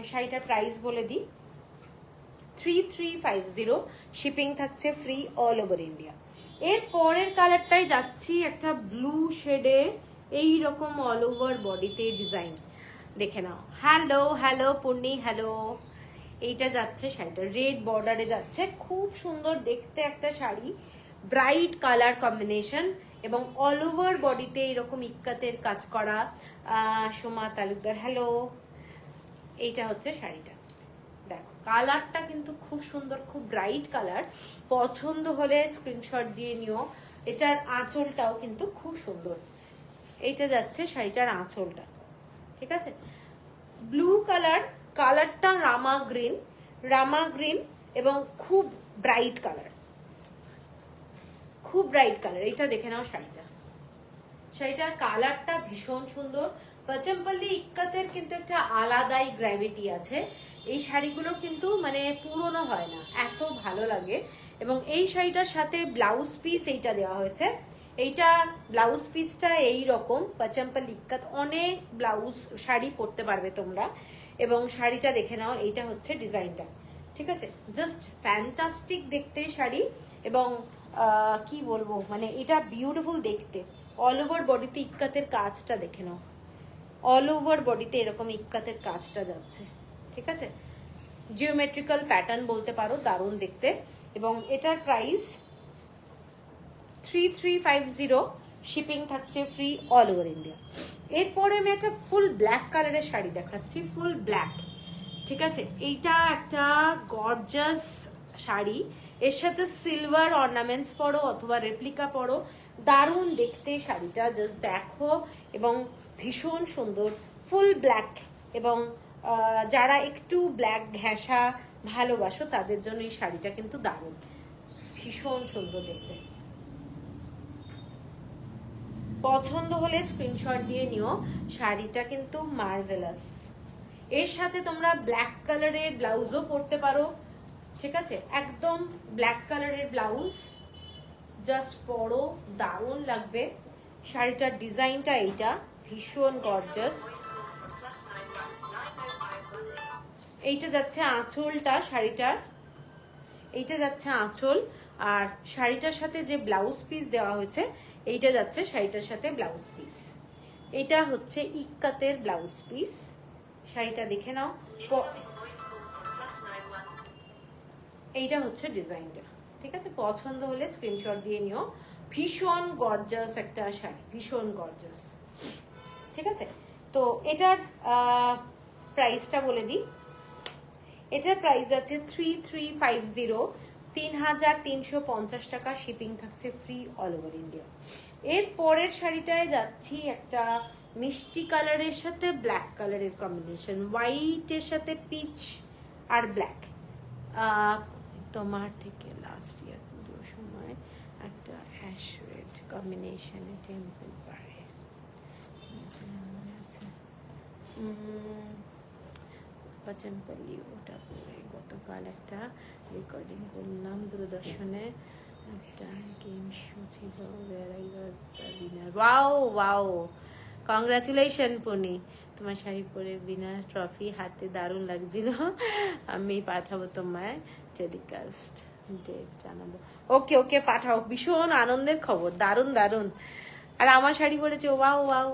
শাড়িটার প্রাইস বলে দিই, 3350, শিপিং থাকছে ফ্রি অল ওভার ইন্ডিয়া। এর পরের কালারটাই যাচ্ছি একটা ব্লু শেডে, এইরকম অল ওভার বডিতে ডিজাইন, দেখে নাও। Hello hello Purni, hello. এইটা যাচ্ছে শাড়িটা রেড বর্ডারে যাচ্ছে, খুব সুন্দর দেখতে একটা শাড়ি, ব্রাইট কালার কম্বিনেশন এবং অল ওভার বডিতে এরকম ইক্কাতের কাজ করা। সোমা তালুকদার, হ্যালো। এইটা হচ্ছে শাড়িটা, দেখো কালারটা কিন্তু খুব সুন্দর, খুব ব্রাইট কালার। পছন্দ হলে স্ক্রিনশট দিয়ে নিও। এটার আঁচলটাও কিন্তু খুব সুন্দর, এইটা যাচ্ছে শাড়িটার আঁচলটা, ঠিক আছে। ব্লু কালার, কালারটা রামা গ্রিন এবং খুব ব্রাইট কালার, খুব ব্রাইট কালার। এইটা দেখে নাও শাড়িটা, শাড়িটার কালারটা ভীষণ সুন্দর। পচমপল্লি ইক্কাতের কিন্তু একটা আলাদাই গ্র্যাভিটি আছে, এই শাড়িগুলো কিন্তু মানে পুরনো হয় না, এত ভালো লাগে। এবং এই শাড়িটার সাথে ব্লাউজ পিস এইটা দেওয়া হয়েছে, এইটা ব্লাউজ পিসটা এইরকম পচমপল্লি ইক্কাত, অনেক ব্লাউজ শাড়ি পরতে পারবে তোমরা। এবং শাড়িটা দেখে নাও, এইটা হচ্ছে ডিজাইনটা, ঠিক আছে। জাস্ট ফ্যান্টাস্টিক দেখতে শাড়ি এবং কি বলবো, মানে এটা বিউটিফুল দেখতে। অল ওভার বডিতে ইক্কাতের কাজটা দেখে নাও, অল ওভার বডিতে এরকম ইক্কাতের কাজটা যাচ্ছে, ঠিক আছে। জিওমেট্রিক্যাল প্যাটার্ন বলতে পারো, দারুণ দেখতে। এবং এটার প্রাইস 3350, শিপিং থাকছে ফ্রি অল ওভার ইন্ডিয়া। এরপরে আমি একটা ফুল ব্ল্যাক কালারের শাড়ি দেখাচ্ছি, ফুল ব্ল্যাক, ঠিক আছে। এইটা একটা গর্জাস শাড়ি, এর সাথে সিলভার অর্নামেন্টস পরো অথবা রেপ্লিকা পরো, দারুণ দেখতে শাড়িটা, জাস্ট দেখো। এবং ভীষণ সুন্দর, ফুল ব্ল্যাক। এবং যারা একটু ব্ল্যাক ঘেঁষা ভালোবাসো তাদের জন্য এই শাড়িটা কিন্তু দারুণ, ভীষণ সুন্দর দেখতে। পছন্দ হলে স্ক্রিনশট দিয়ে নিও, শাড়িটা কিন্তু মার্ভেলাস। এর সাথে তোমরা ব্ল্যাক কালারের ব্লাউজও পরতে পারো, ঠিক আছে। একদম ব্ল্যাক কালারের ব্লাউজ জাস্ট পরো, দারুণ লাগবে। শাড়িটার ডিজাইনটা এইটা, ভীষণ গর্জাস। এইটা যাচ্ছে আঁচলটা শাড়িটার, এইটা যাচ্ছে আঁচল। আর শাড়িটার সাথে যে ব্লাউজ পিস দেওয়া হয়েছে এইটা যাচ্ছে শাড়িটার সাথে ব্লাউজ পিস। এইটা হচ্ছে ইক্কাতের ব্লাউজ পিস। শাড়িটা দেখে নাও, এইটা হচ্ছে ডিজাইনটা, ঠিক আছে। পছন্দ হলে স্ক্রিনশট দিয়ে নিও। ভীষণ গর্জাস একটা শাড়ি, ভীষণ গর্জাস, ঠিক আছে। তো এটার প্রাইসটা বলে দিই। এটার প্রাইস আছে 3350, 3350 টাকা, শিপিং থাকছে ফ্রি অল ওভার ইন্ডিয়া। এর পরের শাড়িটায় যাচ্ছি একটা মিষ্টি কালারের সাথে ব্ল্যাক কালারের কম্বিনেশন, হোয়াইটের সাথে পিচ আর ব্ল্যাক। তোমার থেকে লাস্ট ইয়ার পুজোর সময় একটা অ্যাশ রেড কম্বিনেশনে টেম্পল পারে, পাচনপল্লী, ওটা পরে গতকাল একটা রেকর্ডিং করলাম দূরদর্শনে, একটা গেম শো ছিল, where I was the winner. Wow wow, congratulation Puni, তোমার শাড়ি পরে উইনার ট্রফি হাতে দারুণ লাগছিল। আমি পাঠাবো তোমায় টেলিকাস্ট ডেট জানাবো। ওকে ওকে পাঠাও, ভীষণ আনন্দের খবর, দারুণ দারুণ। আর আমার শাড়ি পরেছে, ওয়াও ওয়াও।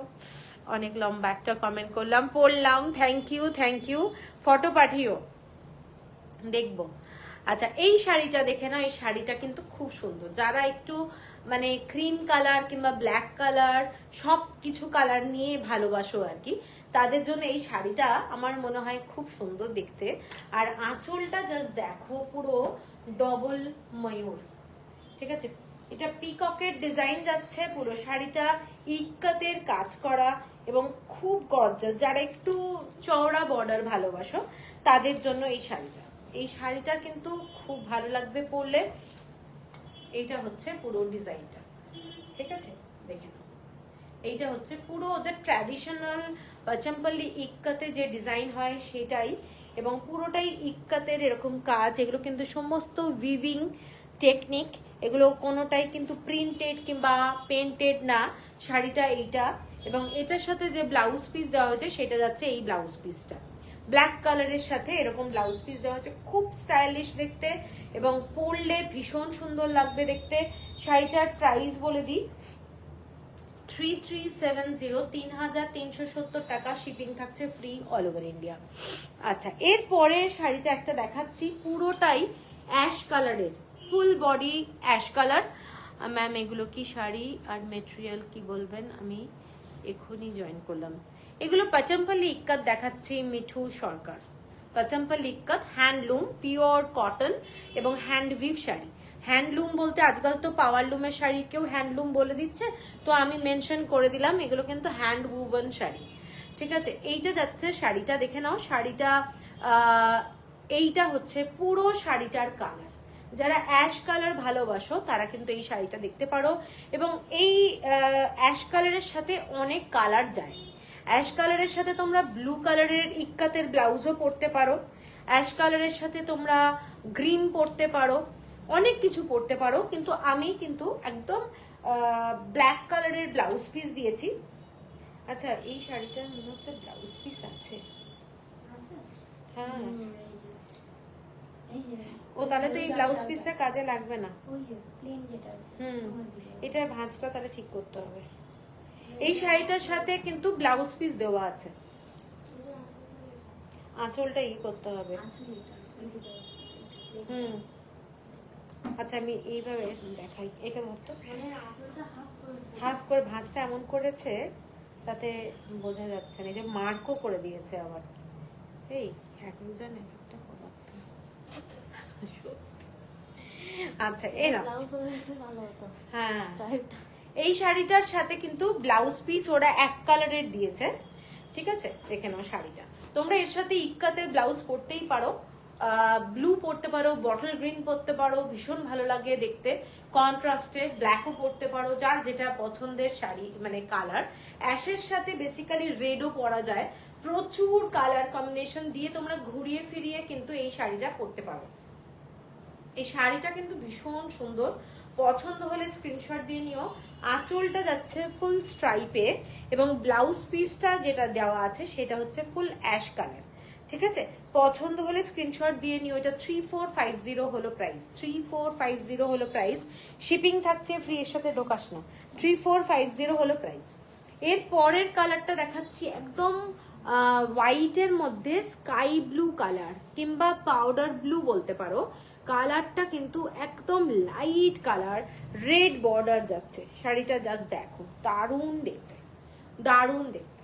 অনেক লম্বা একটা কমেন্ট করলাম, পড়লাম, thank you thank you. Photo পাঠিও, দেখবো। আচ্ছা, এই শাড়িটা দেখে না, এই শাড়িটা কিন্তু খুব সুন্দর। যারা একটু মানে ক্রিম কালার কিংবা ব্ল্যাক কালার সব কিছু কালার নিয়ে ভালোবাসো আর কি, তাদের জন্য এই শাড়িটা আমার মনে হয় খুব সুন্দর দেখতে। আর আঁচলটা জাস্ট দেখো, পুরো ডবল ময়ূর, ঠিক আছে। এটা পিককের ডিজাইন যাচ্ছে, পুরো শাড়িটা ইক্কাতের কাজ করা এবং খুব গর্জাস। যারা একটু চওড়া বর্ডার ভালোবাসো তাদের জন্য এই শাড়িটা, এই শাড়িটা কিন্তু খুব ভালো লাগবে পরলে। এইটা হচ্ছে পুরো ডিজাইনটা, ঠিক আছে, দেখে নাও। এইটা হচ্ছে পুরো ওদের ট্র্যাডিশনাল পাচমপল্লি ইক্কাতে যে ডিজাইন হয় সেটাই, এবং পুরোটাই ইক্কাতের এরকম কাজ। এগুলো কিন্তু সমস্ত উইভিং টেকনিক, এগুলো কোনোটাই কিন্তু প্রিন্টেড কিংবা পেন্টেড না। শাড়িটা এইটা, এবং এটার সাথে যে ব্লাউজ পিস দেওয়া হয়েছে সেটা যাচ্ছে এই ব্লাউজ পিসটা, ব্ল্যাক কালারের সাথে এরকম ব্লাউজ পিস দেওয়া হচ্ছে, খুব স্টাইলিশ দেখতে এবং পরলে ভীষণ সুন্দর লাগবে দেখতে। শাড়িটার প্রাইস বলে দিই, 3370, 3370 টাকা, শিপিং থাকছে ফ্রি অল ওভার ইন্ডিয়া। আচ্ছা, এর পরের শাড়িটা একটা দেখাচ্ছি, পুরোটাই অ্যাশ কালারের, full body ash colour. Ma'am এগুলো কি শাড়ি আর মেটেরিয়াল কি বলবেন? আমি এখনই জয়েন করলাম। এগুলো পাচমপল্লি ইক্কাত দেখাচ্ছি, মিঠু সরকার। পাচমপল্লি ইক্কাত হ্যান্ডলুম, পিওর কটন এবং হ্যান্ডউইভ শাড়ি। হ্যান্ডলুম বলতে আজকাল তো পাওয়ার লুমের শাড়িকেও হ্যান্ডলুম বলে দিচ্ছে, তো আমি মেনশন করে দিলাম এগুলো কিন্তু হ্যান্ড উভেন শাড়ি, ঠিক আছে। এইটা যাচ্ছে, শাড়িটা দেখে নাও। শাড়িটা এইটা হচ্ছে পুরো শাড়িটার কালার। যারা অ্যাশ কালার ভালোবাসো তারা কিন্তু এই শাড়িটা দেখতে পারো, এবং এই অ্যাশ কালারের সাথে অনেক কালার যায়। অ্যাশ কালারের সাথে তোমরা ব্লু কালারের ইক্কাতের ব্লাউজও পরতে পারো, অ্যাশ কালারের সাথে তোমরা গ্রিন পরতে পারো, অনেক কিছু পরতে পারো, কিন্তু আমি কিন্তু একদম ব্ল্যাক কালারের ব্লাউজ পিস দিয়েছি। আচ্ছা, এই শাড়িটার মনে হচ্ছে ব্লাউজ পিস আছে, হ্যাঁ। ও তাহলে তো এই ব্লাউজ পিসটা কাজে লাগবে না। এটার ভাঁজটা তাহলে ঠিক করতে হবে। এই শাড়িটার সাথে কিন্তু ব্লাউজ পিস দেওয়া আছে, আঁচলটা করতে হবে। হুম, আচ্ছা আমি এইভাবে দেখাই, এটা ধরতো হাফ করে ভাঁজটা এমন করেছে তাতে বোঝা যাচ্ছে না, এই যে মার্কও করে দিয়েছে আবার। এই একজন একটা পদার্থ। আচ্ছা এই না, হ্যাঁ এই শাড়িটার সাথে কিন্তু ব্লাউজ পিস ওরা এক কালারের দিয়েছে, ঠিক আছে? দেখে নাও শাড়িটা, তোমরা এর সাথে ইক্কাতের ব্লাউজ পরতেই পারো, ব্লু পরতে পারো, বটল গ্রিন পরতে পারো, ভীষণ ভালো লাগে দেখতে, কন্ট্রাস্টে ব্ল্যাকও পরতে পারো, যার যেটা পছন্দের শাড়ি মানে কালার। অ্যাশের সাথে বেসিক্যালি রেডও পরা যায়, প্রচুর কালার কম্বিনেশন দিয়ে তোমরা ঘুরিয়ে ফিরিয়ে কিন্তু এই শাড়িটা পরতে পারো। এই শাড়িটা কিন্তু ভীষণ সুন্দর, পছন্দ হলে স্ক্রিনশট দিয়ে নিও। আঁচলটা যাচ্ছে ফুল স্ট্রাইপে এবং ব্লাউজ পিসটা যেটা দেওয়া আছে সেটা হচ্ছে ফুল অ্যাশ কালার, ঠিক আছে? পছন্দ হলে স্ক্রিনশট দিয়ে নিও। এটা 3450 হলো প্রাইস, 3450 হলো প্রাইস, শিপিং থাকছে ফ্রি, এর সাথে ঢোকাস না। 3450 হলো প্রাইস। এর পরের কালারটা দেখাচ্ছি একদম হোয়াইটের মধ্যে স্কাই ব্লু কালার কিংবা পাউডার ব্লু বলতে পারো। কালারটা কিন্তু একদম লাইট কালার, রেড বর্ডার যাচ্ছে। শাড়িটা জাস্ট দেখো, দারুণ দেখতে, দারুণ দেখতে।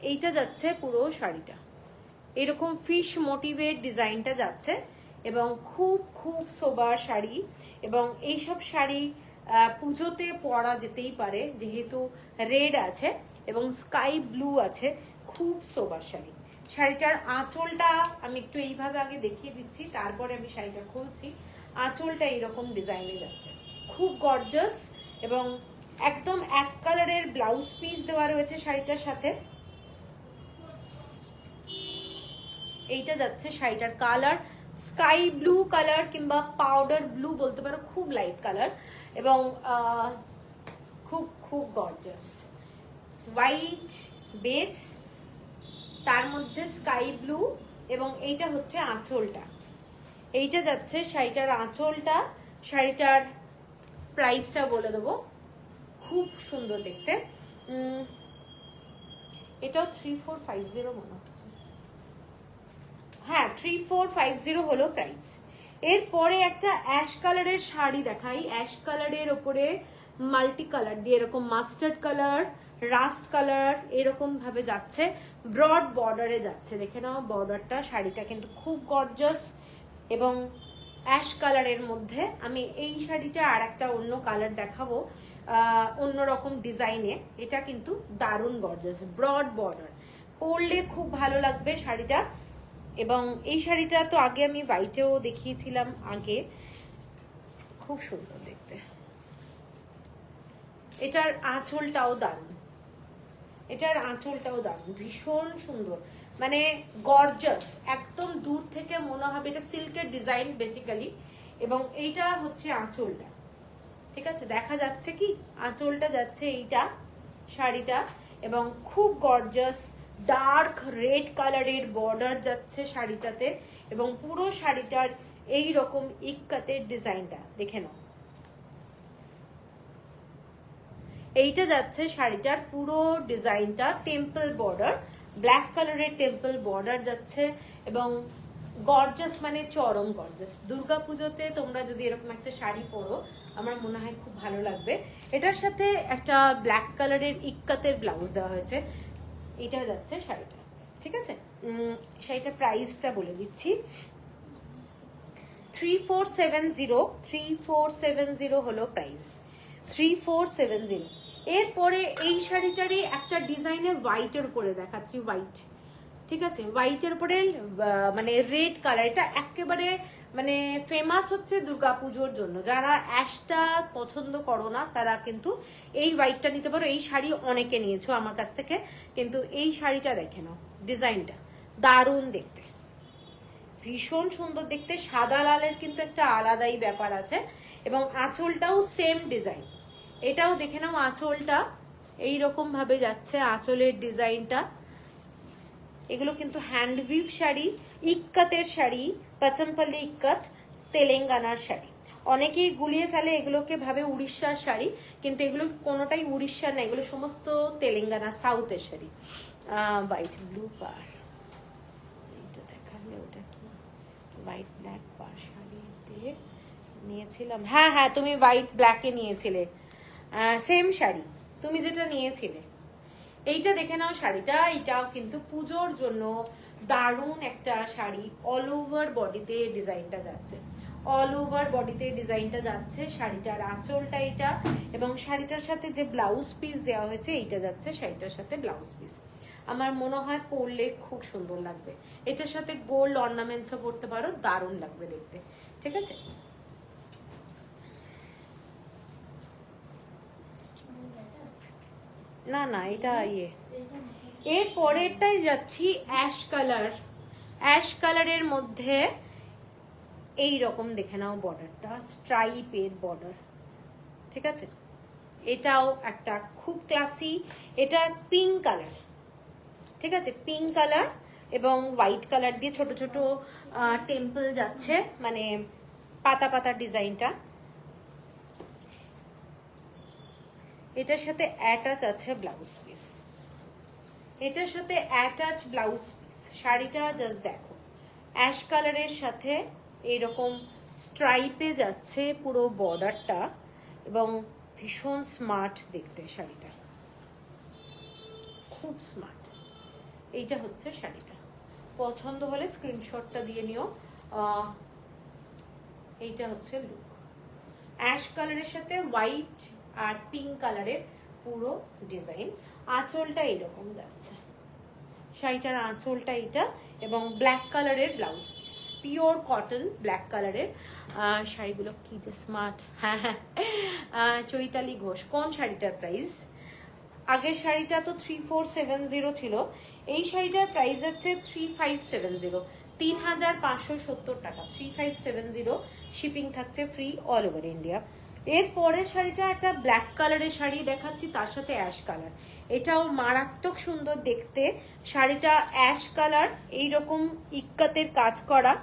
এইটা যাচ্ছে পুরো শাড়িটা এরকম ফিশ মোটিভের ডিজাইনটা যাচ্ছে এবং খুব খুব সোবার শাড়ি, এবং এইসব শাড়ি পুজোতে পরা যেতেই পারে যেহেতু রেড আছে এবং স্কাই ব্লু আছে, খুব সোবার শাড়ি। শাড়িটার আঁচলটা আমি একটু এইভাবে আগে দেখিয়ে দিচ্ছি, তারপরে আমি শাড়িটা খুলছি। আঁচলটা এইরকম ডিজাইনে যাচ্ছে, খুব গর্জাস, এবং একদম এক কালারের ব্লাউজ পিস দেওয়া রয়েছে শাড়িটার সাথে। এইটা যাচ্ছে শাড়িটার কালার স্কাই ব্লু কালার কিংবা পাউডার ব্লু বলতে পারো, খুব লাইট কালার এবং খুব খুব গর্জাস। হোয়াইট বেস, তার মধ্যে স্কাই ব্লু, এবং এইটা হচ্ছে আঁচলটা। এইটা যাচ্ছে শাড়িটার আঁচলটা। শাড়িটার প্রাইসটা বলে দেবো, খুব সুন্দর দেখতে। এটাও 3450 মনে হচ্ছে, হ্যাঁ 3450 হলো প্রাইস। এরপরে একটা অ্যাশ কালারের শাড়ি দেখাই, অ্যাশ কালারের ওপরে মাল্টি কালার দিয়ে এরকম মাস্টার্ড কালার, রাস্ট কালার এরকম ভাবে যাচ্ছে, ব্রড বর্ডারে যাচ্ছে। দেখে নাও বর্ডারটা, শাড়িটা কিন্তু খুব গর্জাস এবং অ্যাশ কালারের মধ্যে। আমি এই শাড়িটা আর একটা অন্য কালার দেখাবো অন্যরকম ডিজাইনে, এটা কিন্তু দারুণ গর্জাস, ব্রড বর্ডার, পরলে খুব ভালো লাগবে শাড়িটা। এবং এই শাড়িটা তো আগে আমি হোয়াইটেও দেখিয়েছিলাম আগে, খুব সুন্দর দেখতে। এটার আঁচলটাও দারুণ, এটার আঁচলটাও দারুণ, ভীষণ সুন্দর, মানে গর্জাস, একদম দূর থেকে মনে হবে এটা সিল্কের ডিজাইন বেসিক্যালি। এবং এইটা হচ্ছে আঁচলটা, ঠিক আছে? দেখা যাচ্ছে কি আঁচলটা যাচ্ছে এইটা শাড়িটা, এবং খুব গর্জাস ডার্ক রেড কালারের বর্ডার যাচ্ছে শাড়িটাতে, এবং পুরো শাড়িটার এই রকম ইক্কাতের ডিজাইনটা দেখে নাও। এইটা যাচ্ছে শাড়িটার পুরো ডিজাইনটা, টেম্পল বর্ডার, ব্ল্যাক কালারের টেম্পল বর্ডার যাচ্ছে, এবং গর্জাস মানে চরম গর্জাস। দুর্গাপুজোতে তোমরা যদি এরকম একটা শাড়ি পরো আমার মনে হয় খুব ভালো লাগবে। এটার সাথে একটা ব্ল্যাক কালারের ইক্কাতের ব্লাউজ দেওয়া হয়েছে। এটা যাচ্ছে শাড়িটা, ঠিক আছে? শাড়িটার প্রাইসটা বলে দিচ্ছি, 3470 হলো প্রাইস, 3470। এরপরে এই শাড়িটারই একটা ডিজাইনে হোয়াইটের উপরে দেখাচ্ছি, হোয়াইট, ঠিক আছে? হোয়াইটের উপরে মানে রেড কালার, এটা একেবারে মানে ফেমাস হচ্ছে দুর্গাপুজোর জন্য। যারা অ্যাশটা পছন্দ করো না তারা কিন্তু এই হোয়াইটটা নিতে পারো। এই শাড়ি অনেকে নিয়েছো আমার কাছ থেকে, কিন্তু এই শাড়িটা দেখে নাও, ডিজাইনটা দারুণ দেখতে, ভীষণ সুন্দর দেখতে। সাদা লালের কিন্তু একটা আলাদাই ব্যাপার আছে, এবং আঁচলটাও সেম ডিজাইন। এটাও দেখে নাও, আঁচলটা এইরকম ভাবে যাচ্ছে, আঁচলের ডিজাইনটা। এগুলো কিন্তু হ্যান্ডউইভ শাড়ি, ইক্কাতের শাড়ি, পাচমপল্লি ইক্কাত, তেলেঙ্গানার শাড়ি। অনেকেই গুলিয়ে ফেলে এগুলোকে ভাবে উড়িষ্যার শাড়ি, কিন্তু এগুলো কোনোটাই উড়িষ্যার না, এগুলো সমস্ত তেলেঙ্গানা সাউথের শাড়ি। হোয়াইট ব্লু পার, এইটা দেখালে ওটা কি হোয়াইট ব্ল্যাক পার শাড়িতে নিয়েছিলাম। হ্যাঁ হ্যাঁ, তুমি হোয়াইট ব্ল্যাকে নিয়েছিলে, সেম শাড়ি তুমি যেটা নিয়েছিলে। এইটা দেখে নাও শাড়িটা, এটাও কিন্তু পুজোর জন্য দারুণ একটা শাড়ি। অল ওভার বডিতে ডিজাইনটা যাচ্ছে, অল ওভার বডিতে ডিজাইনটা যাচ্ছে। শাড়িটার আঁচলটা এটা, এবং শাড়িটার সাথে যে ব্লাউজ পিস দেওয়া হয়েছে এইটা যাচ্ছে শাড়িটার সাথে ব্লাউজ পিস। আমার মনে হয় পরলে খুব সুন্দর লাগবে। এটার সাথে গোল্ড অর্নামেন্টসও পরতে পারো, দারুণ লাগবে দেখতে। ঠিক আছে, না না এটা ইয়ে। এর পরেরটাই যাচ্ছি অ্যাশ কালার। অ্যাশ কালারের মধ্যে এই রকম দেখে নাও বর্ডারটা, স্ট্রাইপের বর্ডার। ঠিক আছে, এটাও একটা খুব ক্লাসি। এটা পিঙ্ক কালার, ঠিক আছে, পিঙ্ক কালার এবং হোয়াইট কালার দিয়ে ছোট ছোট টেম্পল যাচ্ছে, মানে পাতা পাতা ডিজাইনটা। এটার সাথে অ্যাটাচ আছে ব্লাউজ পিস, এটার সাথে অ্যাটাচ ব্লাউজ পিস। শাড়িটা জাস্ট দেখো, অ্যাশ কালারের সাথে এইরকম স্ট্রাইপে যাচ্ছে পুরো বর্ডারটা, এবং ভীষণ স্মার্ট দেখতে শাড়িটা, খুব স্মার্ট। এইটা হচ্ছে শাড়িটা, পছন্দ হলে স্ক্রিনশটটা দিয়ে নিও। এইটা হচ্ছে লুক, অ্যাশ কালারের সাথে হোয়াইট আর পিঙ্ক কালারের পুরো ডিজাইন। আঁচলটা এইরকম যাচ্ছে, শাড়িটার আঁচলটা এটা, এবং ব্ল্যাক কালারের blouse piece, pure cotton black কালারের। শাড়িগুলো কি যে স্মার্ট। হ্যাঁ হ্যাঁ, চৈতালি ঘোষ। কোন শাড়িটার প্রাইস? আগের শাড়িটা তো 3470 ছিল, এই শাড়িটার প্রাইস যাচ্ছে 3570, 3570 টাকা, 3570। শিপিং থাকছে ফ্রি অল ওভার ইন্ডিয়া। এর পরের শাড়িটা একটা ব্ল্যাক কালারের শাড়ি দেখাচ্ছি, তার সাথে অ্যাশ কালার। এটাও মারাত্মক সুন্দর দেখতে। শাড়িটা অ্যাশ কালার, এইরকম ইক্কাতের কাজ করা,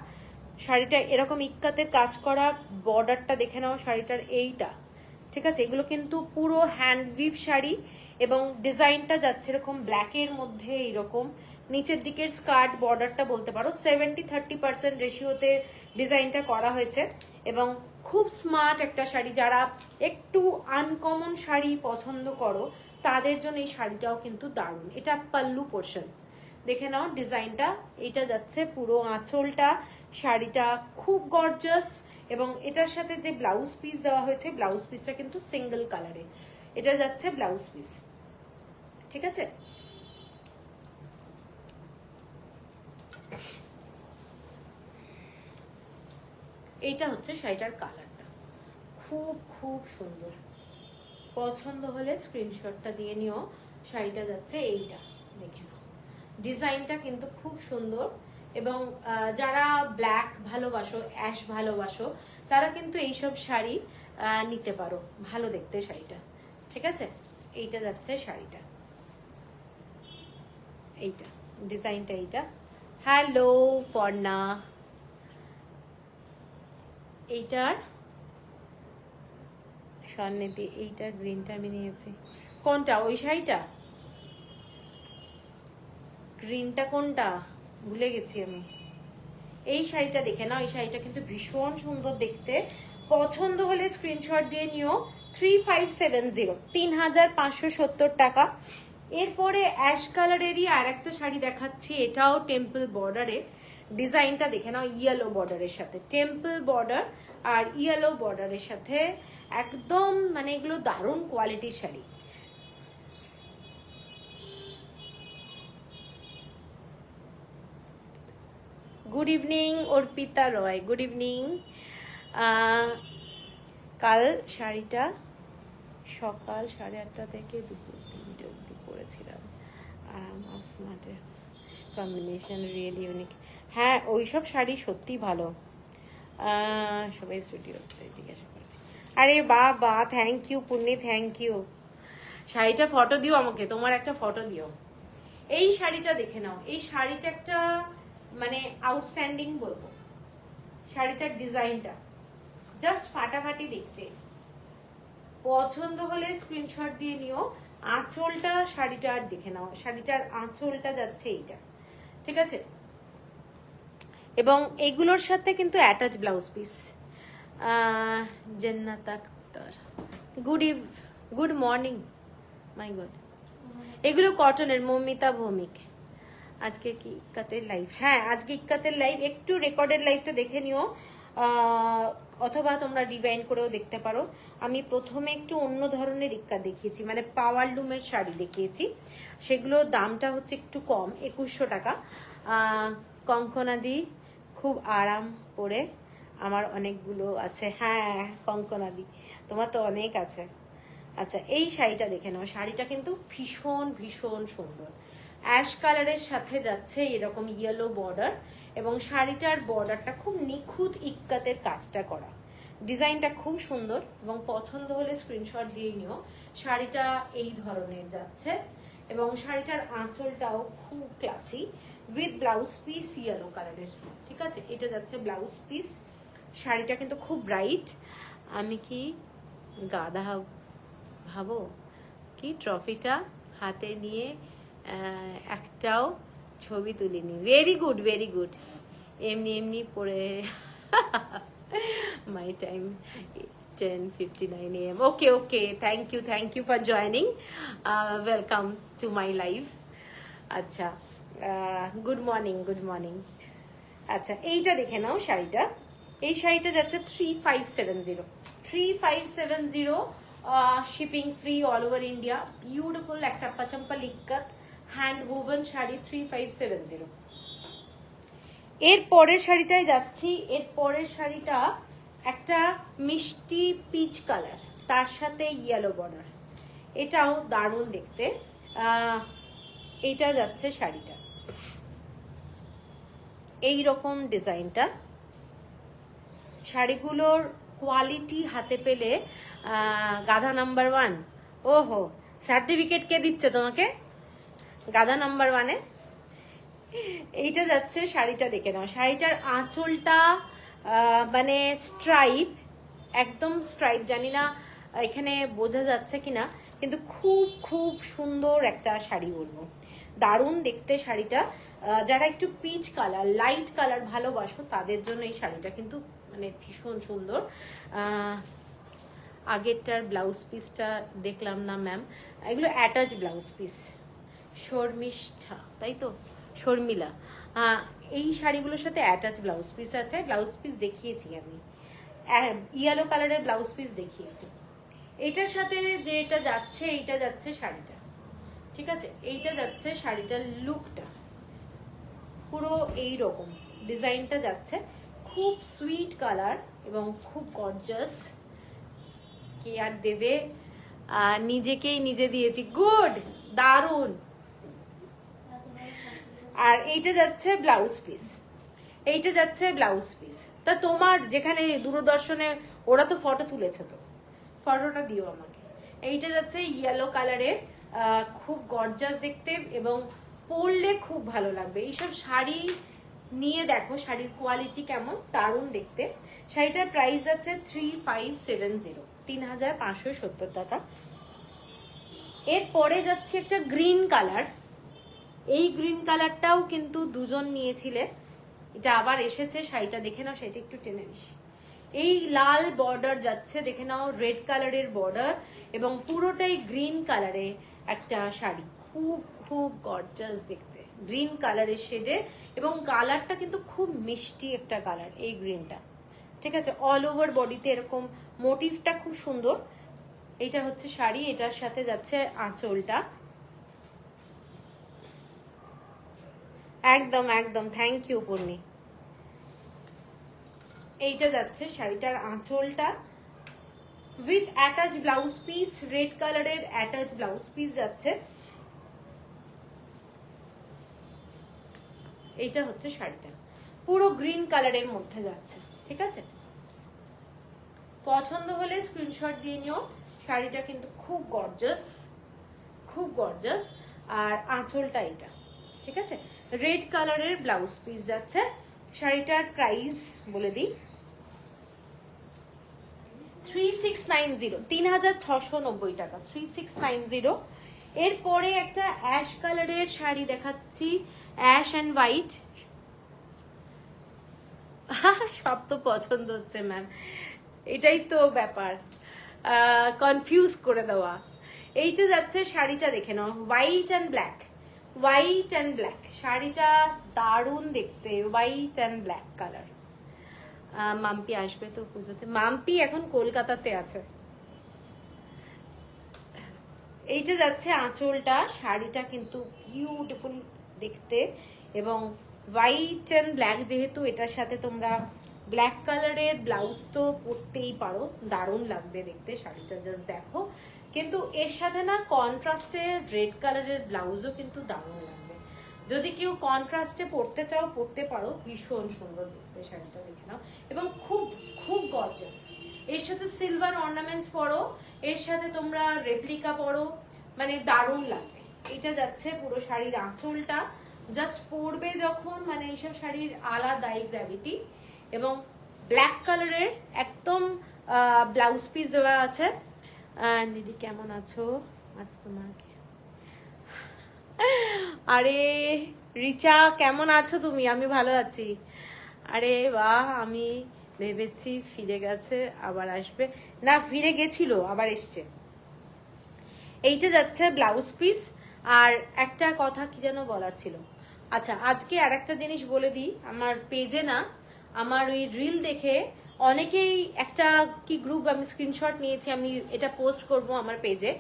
শাড়িটা এরকম ইক্কাতের কাজ করা। বর্ডারটা দেখে নাও শাড়িটার এইটা, ঠিক আছে। এগুলো কিন্তু পুরো হ্যান্ড উইভ শাড়ি, এবং ডিজাইনটা যাচ্ছে এরকম ব্ল্যাকের মধ্যে এইরকম। নিচের দিকের স্কার্ট বর্ডারটা বলতে পারো 70-30% রেশিওতে ডিজাইনটা করা হয়েছে, এবং খুব স্মার্ট একটা শাড়ি। যারা একটু আনকমন শাড়ি পছন্দ করো তাদের জন্য এই শাড়িটাও কিন্তু দারুণ। এটা পাল্লু পোর্শন, দেখে নাও ডিজাইনটা। এটা যাচ্ছে পুরো আঁচলটা, শাড়িটা খুব গর্জাস, এবং এটার সাথে যে ব্লাউজ পিস দেওয়া হয়েছে, ব্লাউজ পিসটা কিন্তু সিঙ্গেল কালারে। এটা যাচ্ছে ব্লাউজ পিস, ঠিক আছে। এইটা হচ্ছে শাড়িটার কালারটা, খুব খুব সুন্দর। পছন্দ হলে স্ক্রিনশটটা দিয়ে নিও। শাড়িটা যাচ্ছে এইটা, দেখে নাও ডিজাইনটা কিন্তু খুব সুন্দর। এবং যারা ব্ল্যাক ভালোবাসো, অ্যাশ ভালোবাসো, তারা কিন্তু এইসব শাড়ি নিতে পারো, ভালো দেখতে শাড়িটা, ঠিক আছে। এইটা যাচ্ছে শাড়িটা, এইটা ডিজাইনটা এইটা। হ্যালো পর্ণা, এইটার স্বর্ণেতি, এইটার গ্রিনটা আমি নিয়েছি। কোনটা? ওই শাড়িটা গ্রিনটা কোনটা ভুলে গেছি আমি। এই শাড়িটা দেখে নাও, এই শাড়িটা কিন্তু ভীষণ সুন্দর দেখতে। পছন্দ হলে স্ক্রিনশট দিয়ে নিও। 3570, 3570 টাকা। এরপরে অ্যাশ কালারেরই আর একটা শাড়ি দেখাচ্ছি, এটাও টেম্পল বর্ডারে। ডিজাইনটা দেখে নাও, ইয়েলো বর্ডারের সাথে টেম্পল বর্ডার আর ইয়েলো বর্ডারের সাথে, একদম মানে এগুলো দারুণ কোয়ালিটির শাড়ি। গুড ইভিনিং অর্পিতা রয়, গুড ইভিনিং। কাল শাড়িটা সকাল 8:30 থেকে দুপুর 3টে অবধি পরেছিলাম। স্মার্টের কম্বিনেশন রিয়েলি ইউনিক। হ্যাঁ, ওইসব শাড়ি সত্যি ভালো। সবাই স্টুডিওতে জিজ্ঞাসা করছি। আরে বা থ্যাংক ইউ পুণ্যি, থ্যাংক ইউ। শাড়িটার ফটো দিও আমাকে, তোমার একটা ফটো দিও। এই শাড়িটা দেখে নাও, এই শাড়িটা একটা মানে আউটস্ট্যান্ডিং বলবো। শাড়িটার ডিজাইনটা জাস্ট ফাটাফাটি দেখতে। পছন্দ হলে স্ক্রিনশট দিয়ে নিও। আঁচলটা শাড়িটা আর দেখে নাও, শাড়িটার আঁচলটা যাচ্ছে এইটা, ঠিক আছে? এবং এগুলোর সাথে কিন্তু অ্যাটাচ ব্লাউজ পিস। জান্নাত আক্তার, গুড মর্নিং, মাই গড। এগুলো কটনের, মৌমিতা ভৌমিক। আজকে কি ইক্কাতের লাইভ? হ্যাঁ, আজকে ইক্কাতের লাইভ। একটু রেকর্ডেড লাইভটা দেখে নিও, অথবা তোমরা রিভাইন্ড করেও দেখতে পারো। আমি প্রথমে একটু অন্য ধরনের ইক্কা দেখিয়েছি, মানে পাওয়ার লুমের শাড়ি দেখিয়েছি, সেগুলোর দামটা হচ্ছে একটু কম, 2100 টাকা। কঙ্কনাদি খুব আরাম পরে, আমার অনেকগুলো আছে। হ্যাঁ কঙ্কনাদি, তোমার তো অনেক আছে। আচ্ছা, এই শাড়িটা দেখে নাও, শাড়িটা কিন্তু ভীষণ ভীষণ সুন্দর। অ্যাশ কালারের সাথে যাচ্ছে এরকম ইয়েলো বর্ডার, এবং শাড়িটার বর্ডারটা খুব নিখুঁত ইক্কাতের কাজটা করা, ডিজাইনটা খুব সুন্দর। এবং পছন্দ হলে স্ক্রিনশট দিয়ে নিও। শাড়িটা এই ধরনের যাচ্ছে, এবং শাড়িটার আঁচলটাও খুব classy, with blouse piece yellow কালারের, ঠিক আছে? এটা যাচ্ছে ব্লাউজ পিস। শাড়িটা কিন্তু খুব ব্রাইট। আমি কি গাধা ভাবো কি ট্রফিটা হাতে নিয়ে একটাও ছবি তুলিনি? Very good, very good. এমনি এমনি পড়ে my time 10:59 AM. Okay okay, thank you for joining, welcome to my live. আচ্ছা, গুড মর্নিং। আচ্ছা, এইটা দেখে নাও শাড়িটা। এই শাড়িটা যাচ্ছে 3570, shipping free all over India. Beautiful একটা পাচাম্পা লিক্কাত হ্যান্ড ওভেন শাড়ি, 3570। এর পরের শাড়িটায় যাচ্ছি। এর পরের শাড়িটা একটা মিষ্টি পিচ কালার, তার সাথে ইয়েলো বর্ডার, এটাও দারুণ দেখতে। এইটা যাচ্ছে শাড়িটা, এই রকম ডিজাইনটা। শাড়িগুলোর কোয়ালিটি হাতে পেলে গাধা নাম্বার 1। ওহো, সার্টিফিকেট কে দিচ্ছে তোমাকে গাধা নাম্বার 1-এ? এইটা যাচ্ছে শাড়িটা, দেখে নাও। শাড়িটার আঁচলটা মানে স্ট্রাইপ, একদম স্ট্রাইপ, জানি না এখানে বোঝা যাচ্ছে কিনা, কিন্তু খুব খুব সুন্দর একটা শাড়ি বলবো, দারুণ দেখতে শাড়িটা। যারা একটু পিচ কালার, লাইট কালার ভালোবাসো তাদের জন্য এই শাড়িটা কিন্তু মানে ভীষণ সুন্দর। আগেরটার ব্লাউজ পিসটা দেখলাম না ম্যাম, এগুলো অ্যাটাচ ব্লাউজ পিস। শর্মিষ্ঠা, তাই তো, শর্মিলা। এই শাড়িগুলোর সাথে অ্যাটাচ ব্লাউজ পিস আছে। ব্লাউজ পিস দেখিয়েছি আমি, ইয়েলো কালারের ব্লাউজ পিস দেখিয়েছি। এইটার সাথে যে এটা যাচ্ছে, এইটা যাচ্ছে শাড়িটা, ঠিক আছে? এইটা যাচ্ছে শাড়িটার লুকটা পুরো এই রকম, ডিজাইনটা যাচ্ছে খুব সুইট কালার এবং খুব গর্জাস। কি আর দেবে, নিজেকেই নিজে দিয়েছি। গুড, দারুণ। আর এইটা যাচ্ছে ব্লাউজ পিস, এইটা যাচ্ছে ব্লাউজ পিস। তা তোমার যেখানে দূরদর্শনে ওরা তো ফটো তুলেছে, তো ফটোটা দিও আমাকে। এইটা যাচ্ছে ইয়েলো কালারের, খুব গর্জাস দেখতে এবং পরলে খুব ভালো লাগবে। এইসব শাড়ি নিয়ে দেখো শাড়ির কোয়ালিটি কেমন, দারুণ দেখতে। শাড়িটার প্রাইস আছে 3570, 3570 টাকা। এরপরে যাচ্ছে একটা গ্রিন কালার। এই গ্রিন কালারটাও কিন্তু দুজন নিয়েছিলে, এটা আবার এসেছে। শাড়িটা দেখে নাও, শাড়িটা একটু টেনে নিস। এই লাল বর্ডার যাচ্ছে, দেখে নাও, রেড কালারের বর্ডার এবং পুরোটাই গ্রিন কালারে একটা শাড়ি, খুব খুব গর্জাস দেখতে, গ্রিন কালারের শেডে। এবং কালারটা কিন্তু খুব মিষ্টি একটা কালার এই গ্রিনটা, ঠিক আছে? অল ওভার বডিতে এরকম মোটিভটা খুব সুন্দর। এইটা হচ্ছে শাড়ি, এটার সাথে যাচ্ছে আঁচলটা। একদম একদম, থ্যাংক ইউ পূর্ণি। এইটা যাচ্ছে শাড়িটার আঁচলটা with attach blouse piece, red কালারের অ্যাটাচ ব্লাউজ পিস যাচ্ছে। এইটা হচ্ছে শাড়িটা, পুরো গ্রিন কালারের মধ্যে যাচ্ছে, ঠিক আছে? পছন্দ হলে স্ক্রিনশট দিয়ে নিও। শাড়িটা কিন্তু খুব গর্জাস, খুব গর্জাস। আর আঁচলটা এটা, ঠিক আছে? রেড কালারের ব্লাউজ পিস যাচ্ছে। শাড়িটার প্রাইস বলে দিই, 3690, 3690 টাকা, 3690। এরপরে একটা অ্যাশ কালারের শাড়ি দেখাচ্ছি, অ্যাশ অ্যান্ড হোয়াইট। সব তো পছন্দ হচ্ছে ম্যাম, এটাই তো ব্যাপার, কনফিউজ করে দেওয়া। এইটা যাচ্ছে, শাড়িটা দেখে নাও, white and black, white and black. শাড়িটা দারুণ দেখতে, white and black colour. Mampi আসবে তো পুজোতে? মাম্পি এখন কলকাতাতে আছে। এইটা যাচ্ছে আঁচলটা, শাড়িটা কিন্তু বিউটিফুল দেখতে, এবং হোয়াইট অ্যান্ড ব্ল্যাক, যেহেতু এটার সাথে তোমরা ব্ল্যাক কালারের ব্লাউজ তো পরতেই পারো, দারুণ লাগবে দেখতে শাড়িটা, জাস্ট দেখো। কিন্তু এর সাথে না কন্ট্রাস্টে রেড কালারের ব্লাউজও কিন্তু দারুণ লাগবে। যদি কেউ কন্ট্রাস্টে পরতে চাও পরতে পারো, ভীষণ সুন্দর দেখতে শাড়িটা, দেখে নাও। এবং খুব খুব গর্জাস। এর সাথে সিলভার অর্নামেন্টস পরো, এর সাথে তোমরা রেপ্লিকা পরো, মানে দারুণ লাগবে। এটা যাচ্ছে পুরো শাড়ির আঁচলটা, জাস্ট পরবে যখন, মানে এইসব শাড়ির আলাদাই গ্র্যাভিটি। এবং ব্ল্যাক কালারের একদম ব্লাউজ পিস দেওয়া আছে। দিদি কেমন আছো? আজ তোমাকে, আরে রিচা কেমন আছো তুমি? আমি ভালো আছি। আরে বাহ, আমি ভেবেছি ফিরে গেছে আবার আসবে, না ফিরে গেছিল আবার এসছে। এইটা যাচ্ছে ব্লাউজ পিস। আর একটা কথা কি যেন বলার ছিল, আচ্ছা আজকে আর একটা জিনিস বলে দিই, আমার পেজে না, আমার ওই রিল দেখে অনেকেই একটা কি গ্রুপ, আমি স্ক্রিনশট নিয়েছি, আমি এটা পোস্ট করব আমার পেজে।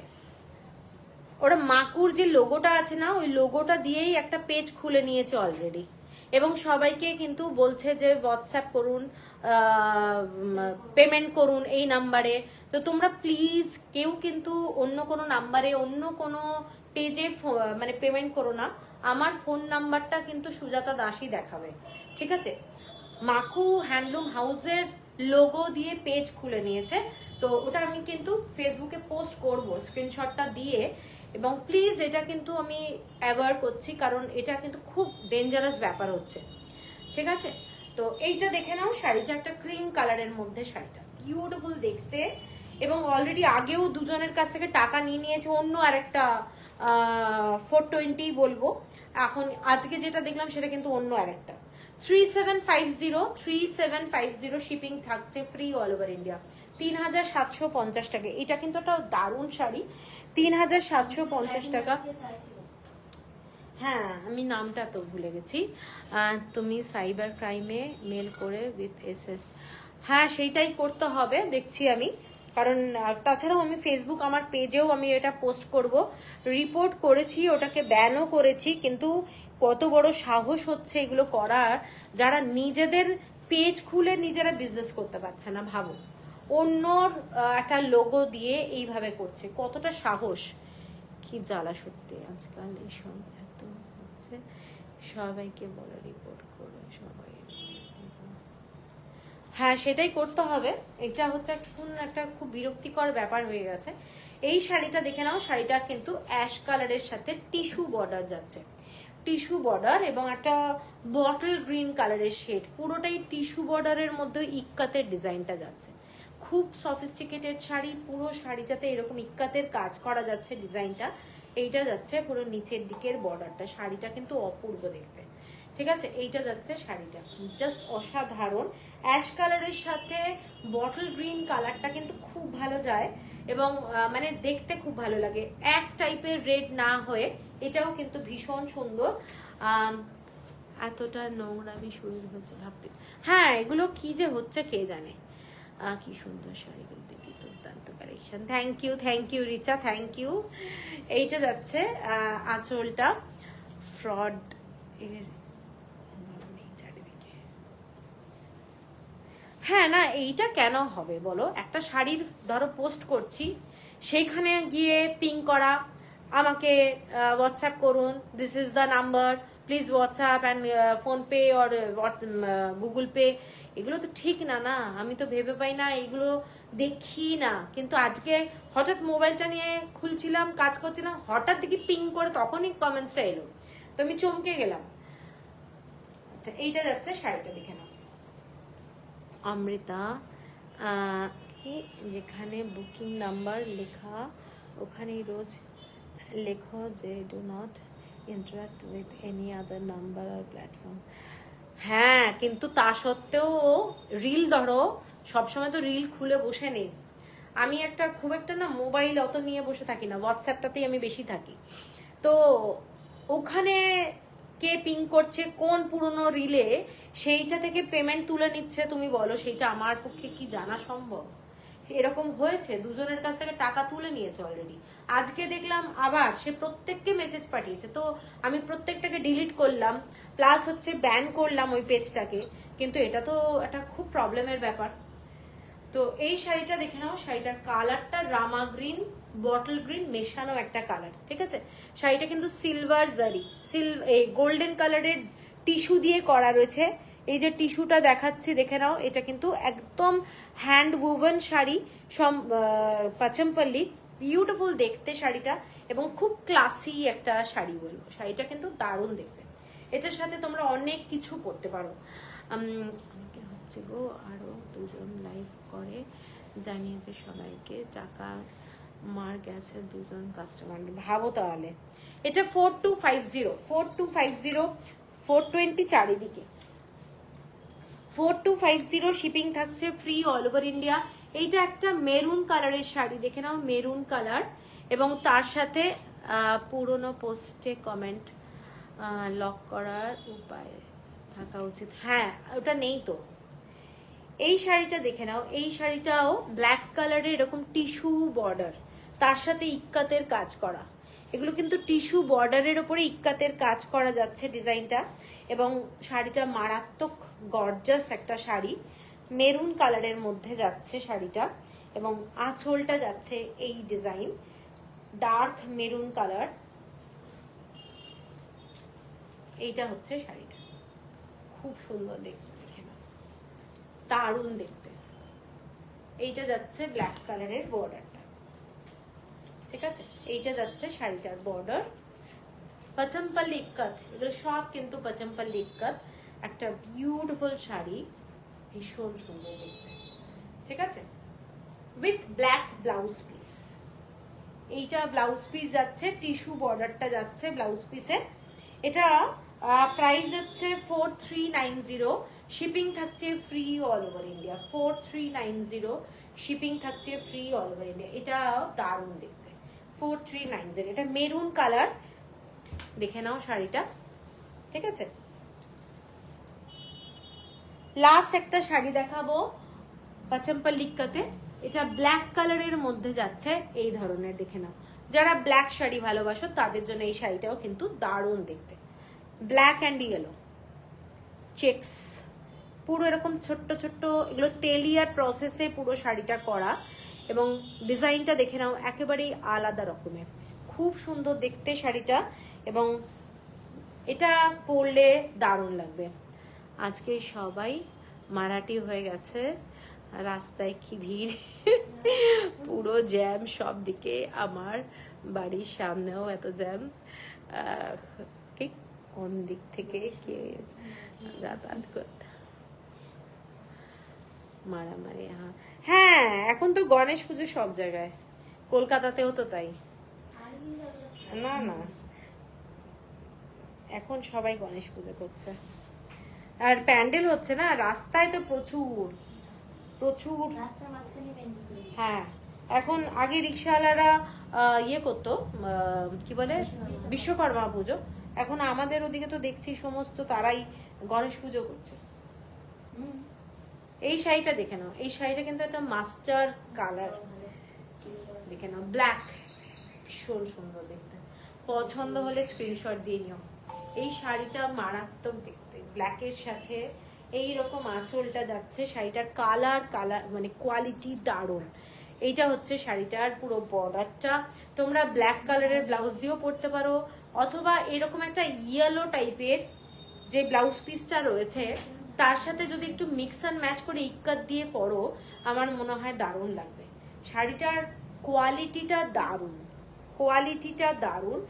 ওরা মাকুর যে লোগোটা আছে না, ওই লোগোটা দিয়েই একটা পেজ খুলে নিয়েছে অলরেডি, এবং সবাইকে কিন্তু বলছে যে হোয়াটসঅ্যাপ করুন, পেমেন্ট করুন এই নাম্বারে। তো তোমরা প্লিজ কেউ কিন্তু অন্য কোনো নাম্বারে, অন্য কোনো পেজে মানে পেমেন্ট করো না। আমার ফোন নাম্বারটা কিন্তু সুজাতা দাসই দেখাবে, ঠিক আছে? মাকু হ্যান্ডলুম হাউসের লোগো দিয়ে পেজ খুলে নিয়েছে, তো ওটা আমি কিন্তু ফেসবুকে পোস্ট করব স্ক্রিনশটটা দিয়ে। এবং প্লিজ এটা কিন্তু আমি অ্যাভয়েড করছি, কারণ এটা কিন্তু খুব ডেঞ্জারাস ব্যাপার হচ্ছে, ঠিক আছে? তো এইটা দেখে নাও, শাড়িটা একটা ক্রিম কালারের মধ্যে, শাড়িটা বিউটিফুল দেখতে। এবং অলরেডি আগেও দুজনের কাছ থেকে টাকা নিয়ে নিয়েছে, অন্য আরেকটা 420 বলবো, এখন আজকে যেটা দেখলাম সেটা কিন্তু অন্য আরেকটা। 3750 শিপিং থাকছে, ফ্রি অল ওভার ইন্ডিয়া। 3750 টাকা। এটা কিন্তু একটা দারুণ শাড়ি, 3750 টাকা। হ্যাঁ আমি নামটা তো ভুলে গেছি। তুমি সাইবার ক্রাইমে মেল করে উইথ এসএস, হ্যাঁ সেইটাই করতে হবে, দেখছি আমি। কারণ তাছাড়াও আমি ফেসবুক আমার পেজেও আমি এটা পোস্ট করব, রিপোর্ট করেছি, ওটাকে ব্যানও করেছি, কিন্তু কত বড় সাহস হচ্ছে এগুলো করার, যারা নিজেদের পেজ খুলে নিজেরা বিজনেস করতে পারছে না, ভাবো অন্যর একটা লোগো দিয়ে এইভাবে করছে, কতটা সাহস। কি জ্বালা সত্যি আজকাল এইসব এত হচ্ছে, সবাইকে বলে রিপোর্ট করে সবাই। হ্যাঁ সেটাই করতে হবে, এটা হচ্ছে এখন একটা খুব বিরক্তিকর ব্যাপার হয়ে গেছে। এই শাড়িটা দেখে নাও, শাড়িটা কিন্তু অ্যাশ কালারের সাথে টিস্যু বর্ডার যাচ্ছে, টিস্যু বর্ডার, এবং একটা বটল গ্রিন কালারের শেড, পুরোটাই টিস্যু বর্ডারের মধ্যে ইক্কাতের ডিজাইনটা যাচ্ছে। খুব সফিস্টিকেটেড শাড়ি, পুরো শাড়িটাতে এরকম ইক্কাতের কাজ করা যাচ্ছে ডিজাইনটা। এইটা যাচ্ছে পুরো নিচের দিকের বর্ডারটা, শাড়িটা কিন্তু অপূর্ব দেখতে, ঠিক আছে? এইটা যাচ্ছে শাড়িটা, জাস্ট অসাধারণ। অ্যাশ কালারের সাথে বটল গ্রিন কালারটা কিন্তু খুব ভালো যায়, এবং মানে দেখতে খুব ভালো লাগে, এক টাইপের রেড না হয়ে, এটাও কিন্তু ভীষণ সুন্দর। এতটা নোংরামি শুরু হচ্ছে ভাবতে, হ্যাঁ এগুলো কি যে হচ্ছে কে জানে। কি সুন্দর শাড়িগুলো দেখি, দুর্দান্ত collection. Thank you Richa, thank you. এইটা যাচ্ছে আঁচলটা, ফ্রড এর চারিদিকে। হ্যাঁ না এইটা কেন হবে বলো, একটা শাড়ির ধরো পোস্ট করছি, সেইখানে গিয়ে পিং করা, আমাকে হোয়াটসঅ্যাপ করুন, this is the number, please WhatsApp and PhonePe or Google pay, এগুলো তো ঠিক না। না আমি তো ভেবে পাই না, এগুলো দেখি না, কিন্তু আজকে হঠাৎ মোবাইলটা নিয়ে খুলছিলাম, কাজ করছিলাম, হঠাৎ দেখি পিং করে, তখনই কমেন্টসটা এলো, তো আমি চমকে গেলাম। আচ্ছা এইটা যাচ্ছে শাড়িটা দেখে নাও, অমৃতা কি যেখানে বুকিং নাম্বার লেখা ওখানেই রোজ লেখো যে do not interact with any other number আর প্ল্যাটফর্ম। হ্যাঁ, কিন্তু তা সত্ত্বেও রিল ধরো, সবসময় তো রিল খুলে বসে নেই। আমি খুব একটা না মোবাইল অত নিয়ে বসে থাকি না, হোয়াটসঅ্যাপটাতেই আমি বেশি থাকি। তো ওখানে কে পিং করছে কোন পুরনো রিলে, সেইটা থেকে পেমেন্ট তুলে নিচ্ছে, তুমি বলো সেইটা আমার পক্ষে কি জানা সম্ভব? এরকম হয়েছে, দুজনের কাছ থেকে টাকা তুলে নিয়েছে অলরেডি। আজকে দেখলাম আবার সে প্রত্যেককে মেসেজ পাঠিয়েছে, তো আমি প্রত্যেকটাকে ডিলিট করলাম, প্লাস হচ্ছে ব্যান করলাম ওই পেজটাকে। কিন্তু এটা তো একটা খুব প্রবলেমের ব্যাপার। তো এই শাড়িটা দেখে নাও, শাড়িটার কালারটা রামা গ্রিন বটল গ্রিন মেশানো একটা কালার, ঠিক আছে? শাড়িটা কিন্তু সিলভার জারি এই গোল্ডেন কালারের টিস্যু দিয়ে করা রয়েছে। এই যে টিস্যুটা দেখাচ্ছি দেখে নাও, এটা কিন্তু একদম হ্যান্ড উভেন শাড়ি, পাচমপল্লি, বিউটিফুল দেখতে শাড়িটা, এবং খুব ক্লাসি একটা শাড়ি বলবো। শাড়িটা কিন্তু দারুণ দেখতে, এটার সাথে তোমরা অনেক কিছু পরতে পারো। হচ্ছে গো আরো দুজন লাইভ করে জানিয়েছে সবাইকে টাকা মার গেছে দুজন কাস্টমার। ভাবো তাহলে, এটা 4250 420 চারিদিকে 4250 শিপিং থাকছে, ফ্রি অল ওভার ইন্ডিয়া। এইটা একটা মেরুন কালারের শাড়ি, দেখে নাও মেরুন কালার, এবং তার সাথে পুরনো পোস্টে কমেন্ট লক করার উপায় থাকা উচিত। হ্যাঁ, ওটা নেই তো। এই শাড়িটা দেখে নাও, এই শাড়িটাও ব্ল্যাক কালারের এরকম টিস্যু বর্ডার, তার সাথে ইক্কাতের কাজ করা। এগুলো কিন্তু টিস্যু বর্ডারের ওপরে ইক্কাতের কাজ করা যাচ্ছে ডিজাইনটা, এবং শাড়িটা মারাত্মক গর্জাস একটা শাড়ি, মেরুন কালারের মধ্যে যাচ্ছে শাড়িটা, এবং আঁচলটা যাচ্ছে এই ডিজাইন ডার্ক মেরুন কালার। এইটা হচ্ছে শাড়িটা, খুব সুন্দর দেখতে, দেখে নাও দারুণ দেখতে। এইটা যাচ্ছে ব্ল্যাক কালারের বর্ডারটা, ঠিক আছে? এইটা যাচ্ছে শাড়িটার বর্ডার। পাচমপল্লি ইক্কাত, এগুলো সব কিন্তু পাচমপল্লি ইক্কাত। একটা বিউটিফুল শাড়ি, ভীষণ সুন্দর দেখতে, ঠিক আছে? With black blouse piece. এইটা ব্লাউজ পিস যাচ্ছে, টিস্যু বর্ডারটা যাচ্ছে ব্লাউজ পিসে। এটা প্রাইস যাচ্ছে 4390, শিপিং থাকছে free all over India. 4390 shipping থাকছে ফ্রি অল ওভার ইন্ডিয়া। এটা দারুণ দেখতে, 4390। এটা মেরুন কালার, দেখে নাও শাড়িটা, ঠিক আছে? লাস্ট একটা শাড়ি দেখাবো পাচমপল্লিকাতে, এটা ব্ল্যাক কালারের মধ্যে যাচ্ছে, এই ধরনের, দেখে নাও। যারা ব্ল্যাক শাড়ি ভালোবাসো তাদের জন্য এই শাড়িটাও কিন্তু দারুণ দেখতে। ব্ল্যাক অ্যান্ড ইয়েলো চেকস, পুরো এরকম ছোট্ট ছোট্ট, এগুলো তেলিয়ার প্রসেসে পুরো শাড়িটা করা, এবং ডিজাইনটা দেখে নাও একেবারেই আলাদা রকমের, খুব সুন্দর দেখতে শাড়িটা, এবং এটা পরলে দারুণ লাগবে। আজকে সবাই মারাঠি হয়ে গেছে, রাস্তায় কি ভিড়, পুরো জ্যাম সব দিকে, আমার বাড়ির সামনেও এত জ্যাম, ঠিক কোন দিক থেকে কে যাতায়াত করতে, মারামারি। হ্যাঁ, এখন তো গণেশ পুজো সব জায়গায়, কলকাতাতেও তো তাই। না না, এখন সবাই গণেশ পুজো করছে, আর প্যান্ডেল হচ্ছে না রাস্তায় তো প্রচুর প্রচুর। হ্যাঁ, এখন আগে রিক্সাওয়ালারা ইয়ে করতো, কি বলে, বিশ্বকর্মা পুজো, এখন আমাদের ওদিকে তো দেখছি সমস্ত তারাই গণেশ পুজো করছে। এই শাড়িটা দেখে নাও, এই শাড়িটা কিন্তু একটা মাস্টার কালার, দেখে নাও ব্ল্যাক, ভীষণ সুন্দর দেখতে। পছন্দ হলে স্ক্রিনশট দিয়ে নিও। এই শাড়িটা মারাত্মক দেখতে, ব্ল্যাকের সাথে এই রকম আঁচলটা যাচ্ছে, শাড়িটার কালার মানে কোয়ালিটি দারুণ। এইটা হচ্ছে শাড়িটার পুরো বর্ডারটা, তোমরা ব্ল্যাক কালারের ব্লাউজ দিয়েও পরতে পারো, অথবা এরকম একটা ইয়েলো টাইপের যে ব্লাউজ পিসটা রয়েছে তার সাথে যদি একটু মিক্স অ্যান্ড ম্যাচ করে ইক্কাত দিয়ে পরো, আমার মনে হয় দারুণ লাগবে। শাড়িটার কোয়ালিটিটা দারুণ, কোয়ালিটিটা দারুণ,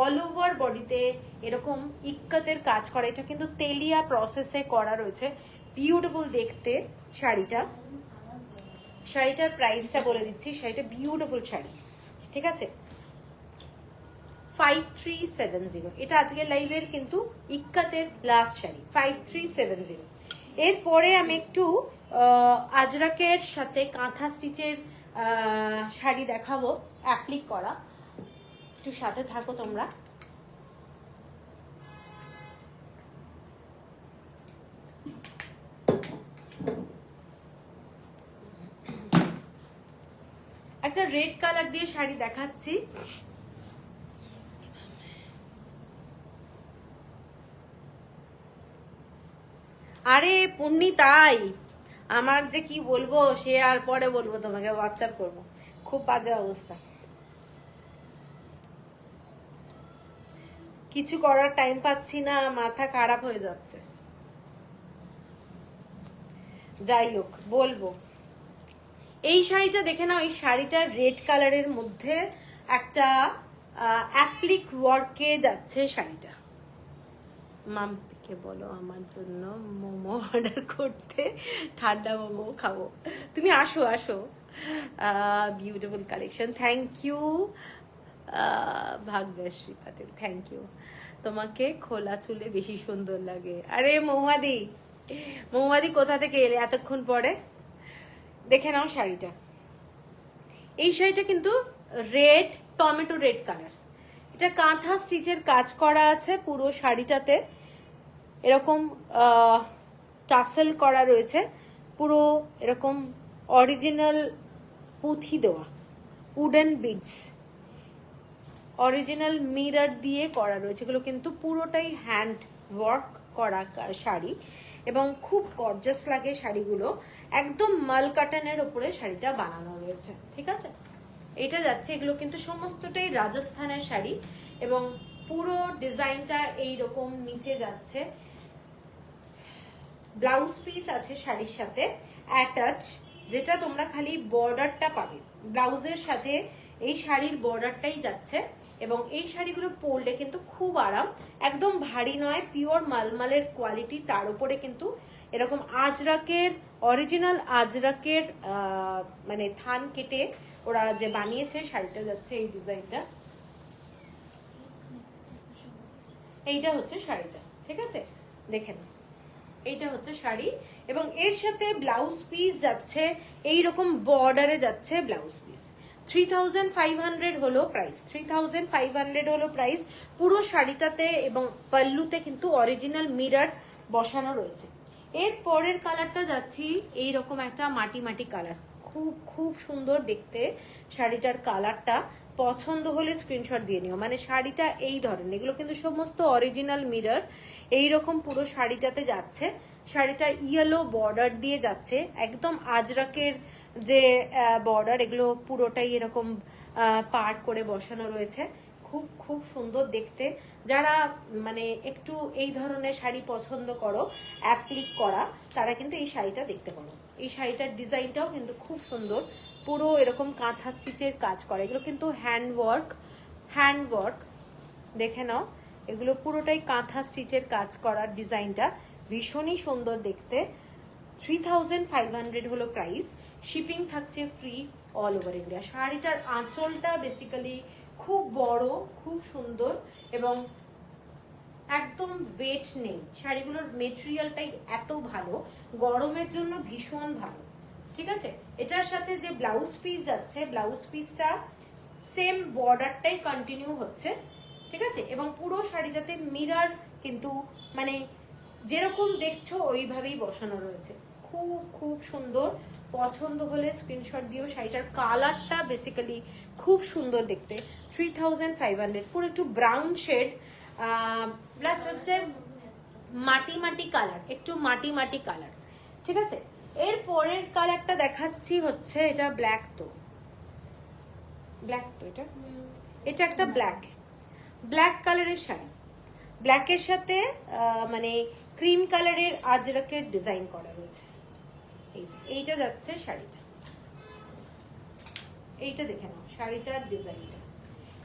অল ওভার বডিতে এরকম ইক্কাতের কাজ করা, এটা কিন্তু তেলিয়া প্রসেসে করা রয়েছে, বিউটিফুল দেখতে শাড়িটা। শাড়িটার প্রাইসটা বলে দিচ্ছি, শাড়িটা বিউটিফুল শাড়ি, ঠিক আছে? 5370, এটা আজকের লাইভের কিন্তু ইক্কাতের লাস্ট শাড়ি 5370। এরপরে আমি একটু আজরাকের সাথে কাঁথা স্টিচের শাড়ি দেখাবো, অ্যাপ্লিক করা, একটু সাথে থাকো তোমরা। একটা রেড কালার দিয়ে শাড়ি দেখাচ্ছি, আরে পুণ্যি তাই, আমার যে কি বলবো সে আর পরে বলবো, তোমাকে হোয়াটসঅ্যাপ করবো, খুব বাজে অবস্থা, কিছু করার টাইম পাচ্ছি না, মাথা খারাপ হয়ে যাচ্ছে। যাই হোক বলবো, এই শাড়িটা দেখে নাও, এই শাড়িটা রেড কালারের মধ্যে একটা অ্যাপ্লিক ওয়ার্কে যাচ্ছে শাড়িটা। মাম্পিকে বলো আমার জন্য মোমো অর্ডার করতে, ঠান্ডা মোমো খাবো, তুমি আসো আসো। Beautiful collection, thank you Bhagyashree Patil, thank you. তোমাকে খোলা চুলে বেশি সুন্দর লাগে। আরে মৌমাদি, মৌমাদি কোথা থেকে এলে এতক্ষণ পরে? দেখে নাও শাড়িটা, এই শাড়িটা কিন্তু রেড, টমেটো রেড কালার, এটা কাঁথা স্টিচের কাজ করা আছে পুরো শাড়িটাতে, এরকম টাসেল করা রয়েছে, পুরো এরকম অরিজিনাল পুঁথি দেওয়া, উডেন বিডস, অরিজিনাল মিরর দিয়ে করা রয়েছে, এগুলো কিন্তু পুরোটাই হ্যান্ড ওয়ার্ক করা শাড়ি এবং খুব গর্জাস লাগে শাড়িগুলো, একদম মাল কাটানের উপরে শাড়িটা বানানো রয়েছে, ঠিক আছে? এটা যাচ্ছে, এগুলো কিন্তু সমস্তটাই রাজস্থানের শাড়ি এবং পুরো ডিজাইনটা এইরকম নিচে যাচ্ছে, ব্লাউজ পিস আছে শাড়ির সাথে অ্যাটাচ, যেটা তোমরা খালি বর্ডারটা পাবে ব্লাউজের সাথে, এই শাড়ির বর্ডারটাই যাচ্ছে এবং এই শাড়িগুলো পরলে কিন্তু খুব আরাম, একদম ভারী নয়, পিওর মালমালের কোয়ালিটি, তার উপরে কিন্তু এরকম আজরাকের, অরিজিনাল আজরাকের মানে থান কেটে ওরা যে বানিয়েছে শাড়িটা যাচ্ছে, এই ডিজাইনটা, এইটা হচ্ছে শাড়িটা, ঠিক আছে? দেখে নাও, এইটা হচ্ছে শাড়ি এবং এর সাথে ব্লাউজ পিস যাচ্ছে, এইরকম বর্ডারে যাচ্ছে ব্লাউজ পিস। 3500 হলো প্রাইস, 3500 হলো প্রাইস পুরো শাড়িটাতে এবং পাল্লুতে কিন্তু অরিজিনাল মিরর বসানো রয়েছে। এর পরের কালারটা যাচ্ছি, এইরকম একটা মাটি মাটি কালার, খুব খুব সুন্দর দেখতে শাড়িটার কালারটা, পছন্দ হলে স্ক্রিনশট দিয়ে নিও, মানে শাড়িটা এই ধরনের, এগুলো কিন্তু সমস্ত অরিজিনাল মিরর, এইরকম পুরো শাড়িটাতে যাচ্ছে, শাড়িটার ইয়েলো বর্ডার দিয়ে যাচ্ছে, একদম আজরাকের যে বর্ডার, এগুলো পুরোটাই এরকম পার করে বসানো রয়েছে, খুব খুব সুন্দর দেখতে। যারা মানে একটু এই ধরনের শাড়ি পছন্দ করো অ্যাপ্লিক করা, তারা কিন্তু এই শাড়িটা দেখতে পারো, এই শাড়িটার ডিজাইনটাও কিন্তু খুব সুন্দর, পুরো এরকম কাঁথা স্টিচের কাজ করে, এগুলো কিন্তু হ্যান্ড ওয়ার্ক, দেখে নাও, এগুলো পুরোটাই কাঁথা স্টিচের কাজ করার ডিজাইনটা ভীষণই সুন্দর দেখতে। 3500 হলো প্রাইস, শিপিং থাকছে ফ্রি অল ওভার ইন্ডিয়া। শাড়িটার আঁচলটা বেসিক্যালি খুব বড়, খুব সুন্দর এবং একদম ওয়েট নেই, শাড়িগুলোর মেটেরিয়ালটাই এত ভালো, গরমের জন্য ভীষণ ভালো, ঠিক আছে? এটার সাথে যে ব্লাউজ পিস যাচ্ছে, ব্লাউজ পিসটা সেম বর্ডারটাই কন্টিনিউ হচ্ছে, ঠিক আছে? এবং পুরো শাড়িটাতে মিরর কিন্তু মানে যেরকম দেখছো ওইভাবেই বসানো রয়েছে, খুব খুব সুন্দর, পছন্দ হলে স্ক্রিনশট দিও। শাড়িটার কালারটা বেসিক্যালি খুব সুন্দর দেখতে, 3500, পুরো একটু ব্রাউন শেড প্লাস হচ্ছে মাটি মাটি কালার, একটু মাটি মাটি কালার, ঠিক আছে? এর পরের কালারটা দেখাচ্ছি হচ্ছে, এটা ব্ল্যাক, তো এটা একটা ব্ল্যাক কালারের শাড়ি, ব্ল্যাকের সাথে মানে ক্রিম কালারের আজরাকের ডিজাইন করা রয়েছে, এই যে এইটা যাচ্ছে শাড়িটা, এইটা দেখে নাও শাড়িটার ডিজাইনটা,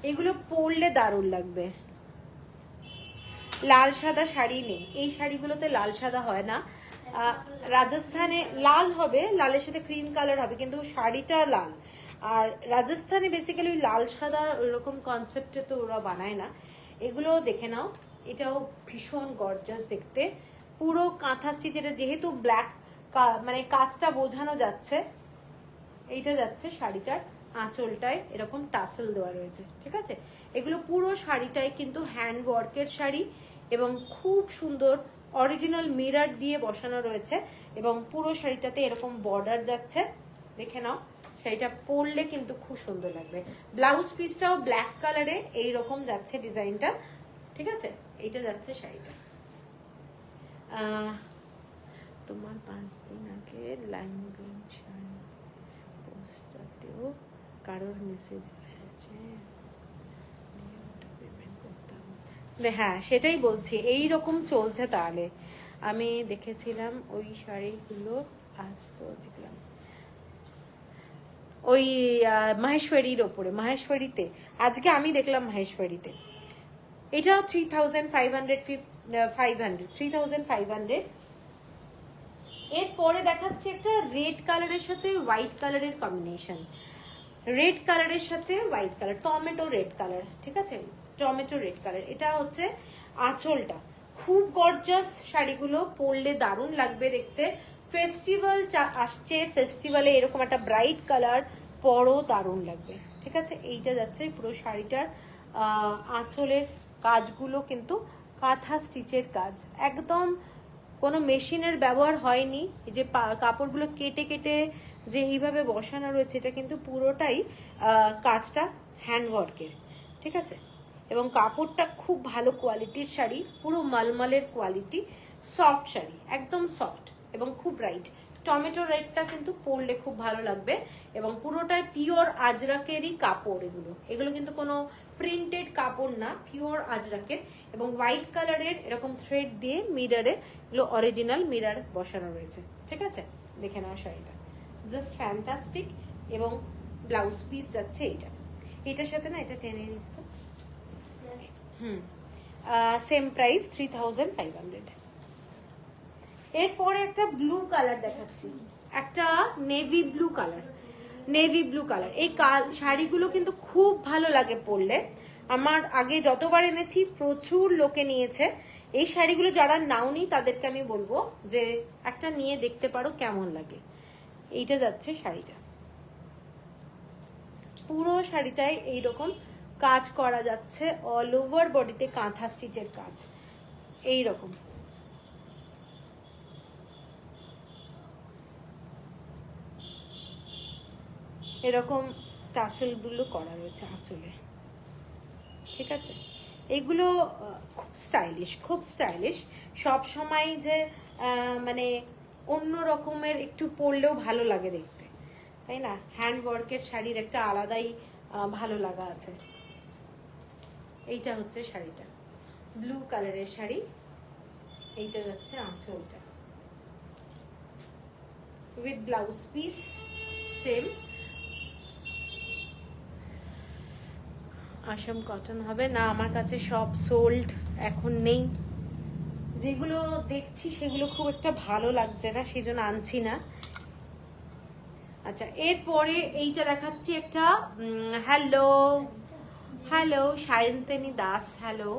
এগুলো পরলে দারুণ লাগবে। লাল সাদা শাড়ি নেই, এই শাড়িগুলোতে লাল সাদা হয় না, রাজস্থানে লাল হবে, লালের সাথে ক্রিম কালার হবে, কিন্তু শাড়িটা লাল। আর রাজস্থানে বেসিক্যালি লাল সাদা ওইরকম কনসেপ্টে তো ওরা বানায় না। এগুলো দেখে নাও, এটাও ভীষণ গর্জাস দেখতে, পুরো কাঁথা স্টিচ। এটা যেহেতু ব্ল্যাক মানে কাজটা বোঝানো যাচ্ছে। এইটা যাচ্ছে শাড়িটার আঁচলটায় এরকম টাসেল দেওয়া রয়েছে, ঠিক আছে। এগুলো পুরো শাড়িটাই কিন্তু হ্যান্ড ওয়ার্কের শাড়ি এবং খুব সুন্দর অরিজিনাল মিরর দিয়ে বসানো রয়েছে এবং পুরো শাড়িটাতে এরকম বর্ডার যাচ্ছে, দেখে নাও। শাড়িটা পরলে কিন্তু খুব সুন্দর লাগবে। ব্লাউজ পিসটাও ব্ল্যাক কালারে এইরকম যাচ্ছে ডিজাইনটা, ঠিক আছে। এইটা যাচ্ছে শাড়িটা। তোমার 5 দিন আগে লাইম গ্রিন শাড়ি পোস্টটাতেও কারোর মেসেজ হয়েছে, পেমেন্ট করতাম। হ্যাঁ সেটাই বলছি, এই রকম চলছে। তাহলে আমি দেখেছিলাম ওই শাড়িগুলো, আজ তো দেখলাম ওই মহেশ্বরীর ওপরে, মহেশ্বরীতে আজকে আমি দেখলাম মহেশ্বরীতে। এটা 3500 এরপরে দেখাচ্ছে একটা রেড কালারের সাথে হোয়াইট কালারের কম্বিনেশন। রেড কালারের সাথে white colour, tomato red colour, ঠিক আছে, টমেটো রেড কালার। এটা হচ্ছে আঁচলটা, খুব গর্জাস। শাড়িগুলো পরলে দারুণ লাগবে দেখতে। ফেস্টিভ্যাল আসছে, ফেস্টিভ্যালে এরকম একটা ব্রাইট কালার পরও দারুণ লাগবে, ঠিক আছে। এইটা যাচ্ছে পুরো শাড়িটার আঁচলের কাজগুলো কিন্তু কাঁথা স্টিচের কাজ, একদম কোনো মেশিনের ব্যবহার হয়নি। এই যে কাপড়গুলো কেটে কেটে যে এইভাবে বসানো রয়েছে, এটা কিন্তু পুরোটাই কাজটা হ্যান্ডওয়ার্কের, ঠিক আছে। এবং কাপড়টা খুব ভালো কোয়ালিটির শাড়ি, পুরো মালমালের কোয়ালিটি, সফট শাড়ি, একদম সফট এবং খুব ব্রাইট। টমেটো রেডটা কিন্তু পরলে খুব ভালো লাগবে এবং পুরোটাই পিওর আজরাকেরই কাপড়। এগুলো কিন্তু কোনো প্রিন্টেড কাপড় না, পিওর আজরাকের। এবং হোয়াইট কালারের এরকম থ্রেড দিয়ে মিররে এগুলো অরিজিনাল মিরর বসানো রয়েছে, ঠিক আছে। দেখে নাও শাড়িটা, জাস্ট ফ্যান্টাস্টিক। এবং ব্লাউজ পিস যাচ্ছে এইটা, এটার সাথে না এটা টেনে নিস তো। Same price 3500। এরপরে একটা ব্লু কালার দেখাচ্ছি, একটা navy blue colour. Navy blue colour এই শাড়িগুলো কিন্তু খুব ভালো লাগে পরলে। আমার আগে যতবার এনেছি প্রচুর লোকে নিয়েছে। এই শাড়িগুলো যারা নাওনি তাদেরকে আমি বলবো যে একটা নিয়ে দেখতে পারো কেমন লাগে। এইটা যাচ্ছে শাড়িটা, পুরো শাড়িটায় এইরকম কাজ করা যাচ্ছে, অল ওভার বডিতে কাঁথা স্টিচের কাজ এইরকম। এরকম টাসেলগুলো করা রয়েছে আঁচলে, ঠিক আছে। এগুলো খুব স্টাইলিশ, খুব স্টাইলিশ। সব সময় যে মানে অন্য রকমের একটু পরলেও ভালো লাগে দেখতে, তাই না। হ্যান্ড ওয়ার্কের শাড়ির একটা আলাদাই ভালো লাগা আছে। এইটা হচ্ছে শাড়িটা, ব্লু কালারের শাড়ি। এইটা যাচ্ছে আঁচলটা with blouse piece same. Assam cotton হবে না, আমার কাছে সব সোল্ড, এখন নেই। যেগুলো দেখছি সেগুলো খুব একটা ভালো লাগছে না, সেই জন্য আনছি না। আচ্ছা, এরপরে এইটা দেখাচ্ছি একটা, hello hello Sayantini Das, hello,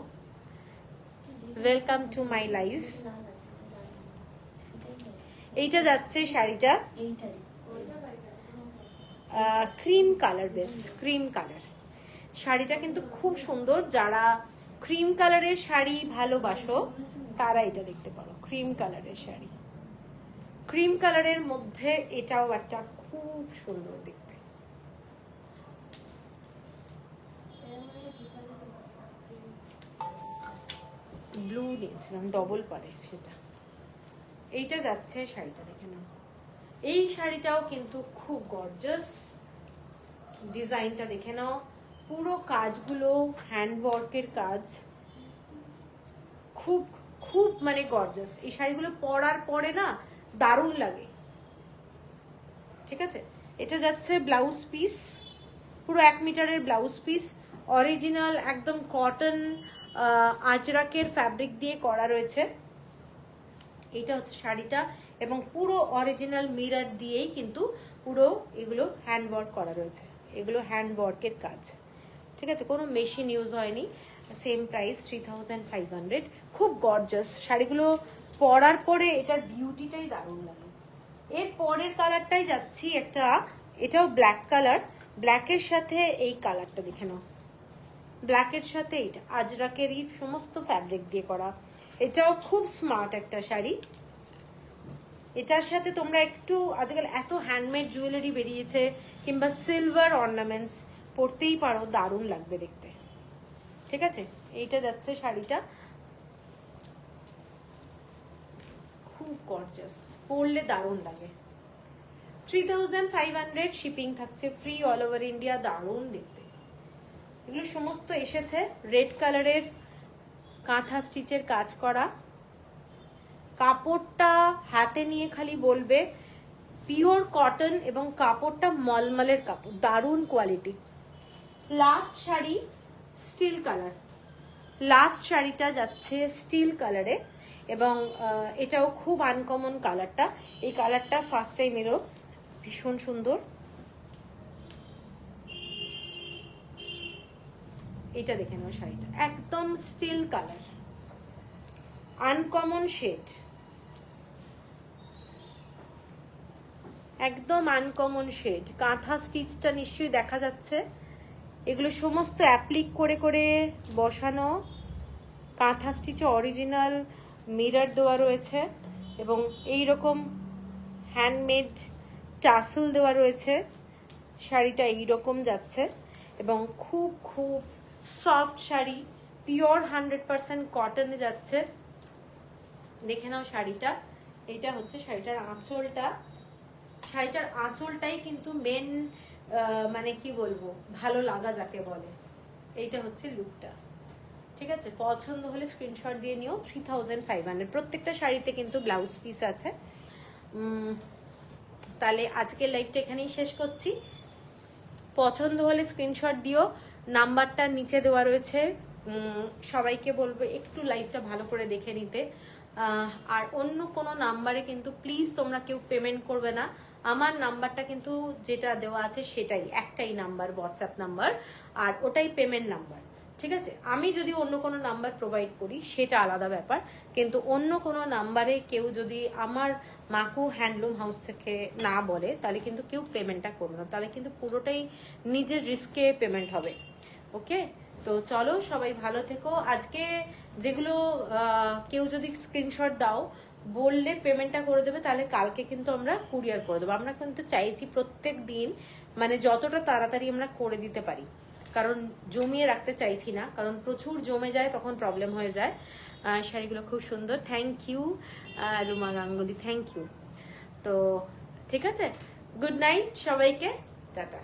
welcome to my life. এইটা যাচ্ছে শাড়িটা ক্রিম কালার, বেশ ক্রিম কালার। শাড়িটা কিন্তু খুব সুন্দর, যারা ক্রিম কালারের শাড়ি ভালোবাসো তারা এটা দেখতে পারো। ক্রিম কালারের শাড়ি, ক্রিম কালারের মধ্যে এটাও একটা খুব সুন্দর দেখতে। ব্লু নিয়েছিলাম, ডবল পারে সেটা। এইটা যাচ্ছে শাড়িটা, দেখে নাও। এই শাড়িটাও কিন্তু খুব গর্জাস, ডিজাইনটা দেখে নাও। পুরো কাজগুলো হ্যান্ডওয়ার্কের কাজ, খুব খুব মানে গর্জাস। এই শাড়িগুলো পরার পরে না দারুণ লাগে, ঠিক আছে। এটা যাচ্ছে ব্লাউজ পিস, পুরো 1 মিটারের ব্লাউজ পিস, অরিজিনাল একদম কটন আজরাকের ফ্যাব্রিক দিয়ে করা রয়েছে। এইটা হচ্ছে শাড়িটা, এবং পুরো অরিজিনাল মিরর দিয়েই কিন্তু পুরো এগুলো হ্যান্ড ওয়ার্ক করা রয়েছে, এগুলো হ্যান্ড ওয়ার্কের কাজ, ঠিক আছে, কোনো মেশিন ইউজ হয়নি। Same price 3500। খুব গর্জাস শাড়িগুলো, পরার পরে এটার বিউটিটাই দারুণ লাগে। এর পরের কালারটাই যাচ্ছি, একটা এটাও ব্ল্যাক কালার, ব্ল্যাকের সাথে এই কালারটা দেখে নাও, ব্ল্যাকের সাথে এইটা আজরাকেরই সমস্ত ফ্যাব্রিক দিয়ে করা, এটাও খুব স্মার্ট একটা শাড়ি। এটার সাথে তোমরা একটু, আজকাল এত হ্যান্ডমেড জুয়েলারি বেরিয়েছে, কিংবা সিলভার অর্নামেন্টস পরতেই পারো, দারুণ লাগবে দেখতে, ঠিক আছে। এইটা যাচ্ছে শাড়িটা, খুব গর্জাস, পরলে দারুণ লাগে। 3500, শিপিং থাকছে ফ্রি অল ওভার ইন্ডিয়া, দারুণ দেখতে। এগুলো সমস্ত এসেছে রেড কালারের কাঁথা স্টিচের কাজ করা, কাপড়টা হাতে নিয়ে খালি বলবে পিওর কটন, এবং কাপড়টা মলমলের কাপড়, দারুণ quality. Last sari steel colour, last শাড়িটা যাচ্ছে স্টিল কালারে, এবং এটাও খুব আনকমন কালারটা, এই কালারটা ফার্স্ট টাইম এলো, ভীষণ সুন্দর। এটা দেখে নাও শাড়িটা, একদম স্টিল কালার, আনকমন শেড, একদম আনকমন শেড। কাঁথা স্টিচটা নিশ্চয়ই দেখা যাচ্ছে, এগুলো সমস্ত অ্যাপ্লিক করে করে বসানো, কাঁথা স্টিচে অরিজিনাল মিরর দেওয়া রয়েছে, এবং এই রকম হ্যান্ডমেড টাসেল দেওয়া রয়েছে। শাড়িটা এইরকম যাচ্ছে, এবং খুব খুব সফট শাড়ি, পিওর 100% কটনে যাচ্ছে। দেখে নাও শাড়িটা, এইটা হচ্ছে শাড়িটার আঁচলটা, শাড়িটার আঁচলটাই কিন্তু মেন, মানে কি বলবো, ভালো লাগা যাকে বলে। এইটা হচ্ছে লুকটা, ঠিক আছে। পছন্দ হলে স্ক্রিনশট দিয়ে নিও। 3500, প্রত্যেকটা শাড়িতে কিন্তু ব্লাউজ পিস আছে। তাহলে আজকের লাইভটা এখানেই শেষ করছি। পছন্দ হলে স্ক্রিনশট দিও, নাম্বারটা নিচে দেওয়া রয়েছে। সবাইকে বলবো একটু লাইভটা ভালো করে দেখে নিতে, আর অন্য কোনো নাম্বারে কিন্তু প্লিজ তোমরা কেউ পেমেন্ট করবে না। আমার নাম্বারটা কিন্তু যেটা দেওয়া আছে সেটাই, একটাই নাম্বার, হোয়াটসঅ্যাপ নাম্বার, আর ওটাই পেমেন্ট নাম্বার, ঠিক আছে। আমি যদি অন্য কোনো নাম্বার প্রোভাইড করি সেটা আলাদা ব্যাপার, কিন্তু অন্য কোনো নাম্বারে কেউ যদি আমার মাকু হ্যান্ডলুম হাউস থেকে না বলে, তাহলে কিন্তু কেউ পেমেন্টটা করবে না, তাহলে কিন্তু পুরোটাই নিজের রিস্কে পেমেন্ট হবে। ওকে, তো চলো সবাই ভালো থেকো। আজকে যেগুলো কেউ যদি স্ক্রিনশট দাও, বললে পেমেন্টটা করে দেবে, তাহলে কালকে কিন্তু আমরা কুরিয়ার করে দেবো। আমরা কিন্তু চাইছি প্রত্যেক দিন মানে যতটা তাড়াতাড়ি আমরা করে দিতে পারি, কারণ জমিয়ে রাখতে চাইছি না, কারণ প্রচুর জমে যায় তখন প্রবলেম হয়ে যায়। শাড়িগুলো খুব সুন্দর, thank you Ruma Ganguly, thank you. তো ঠিক আছে, গুড নাইট সবাইকে, টাটা।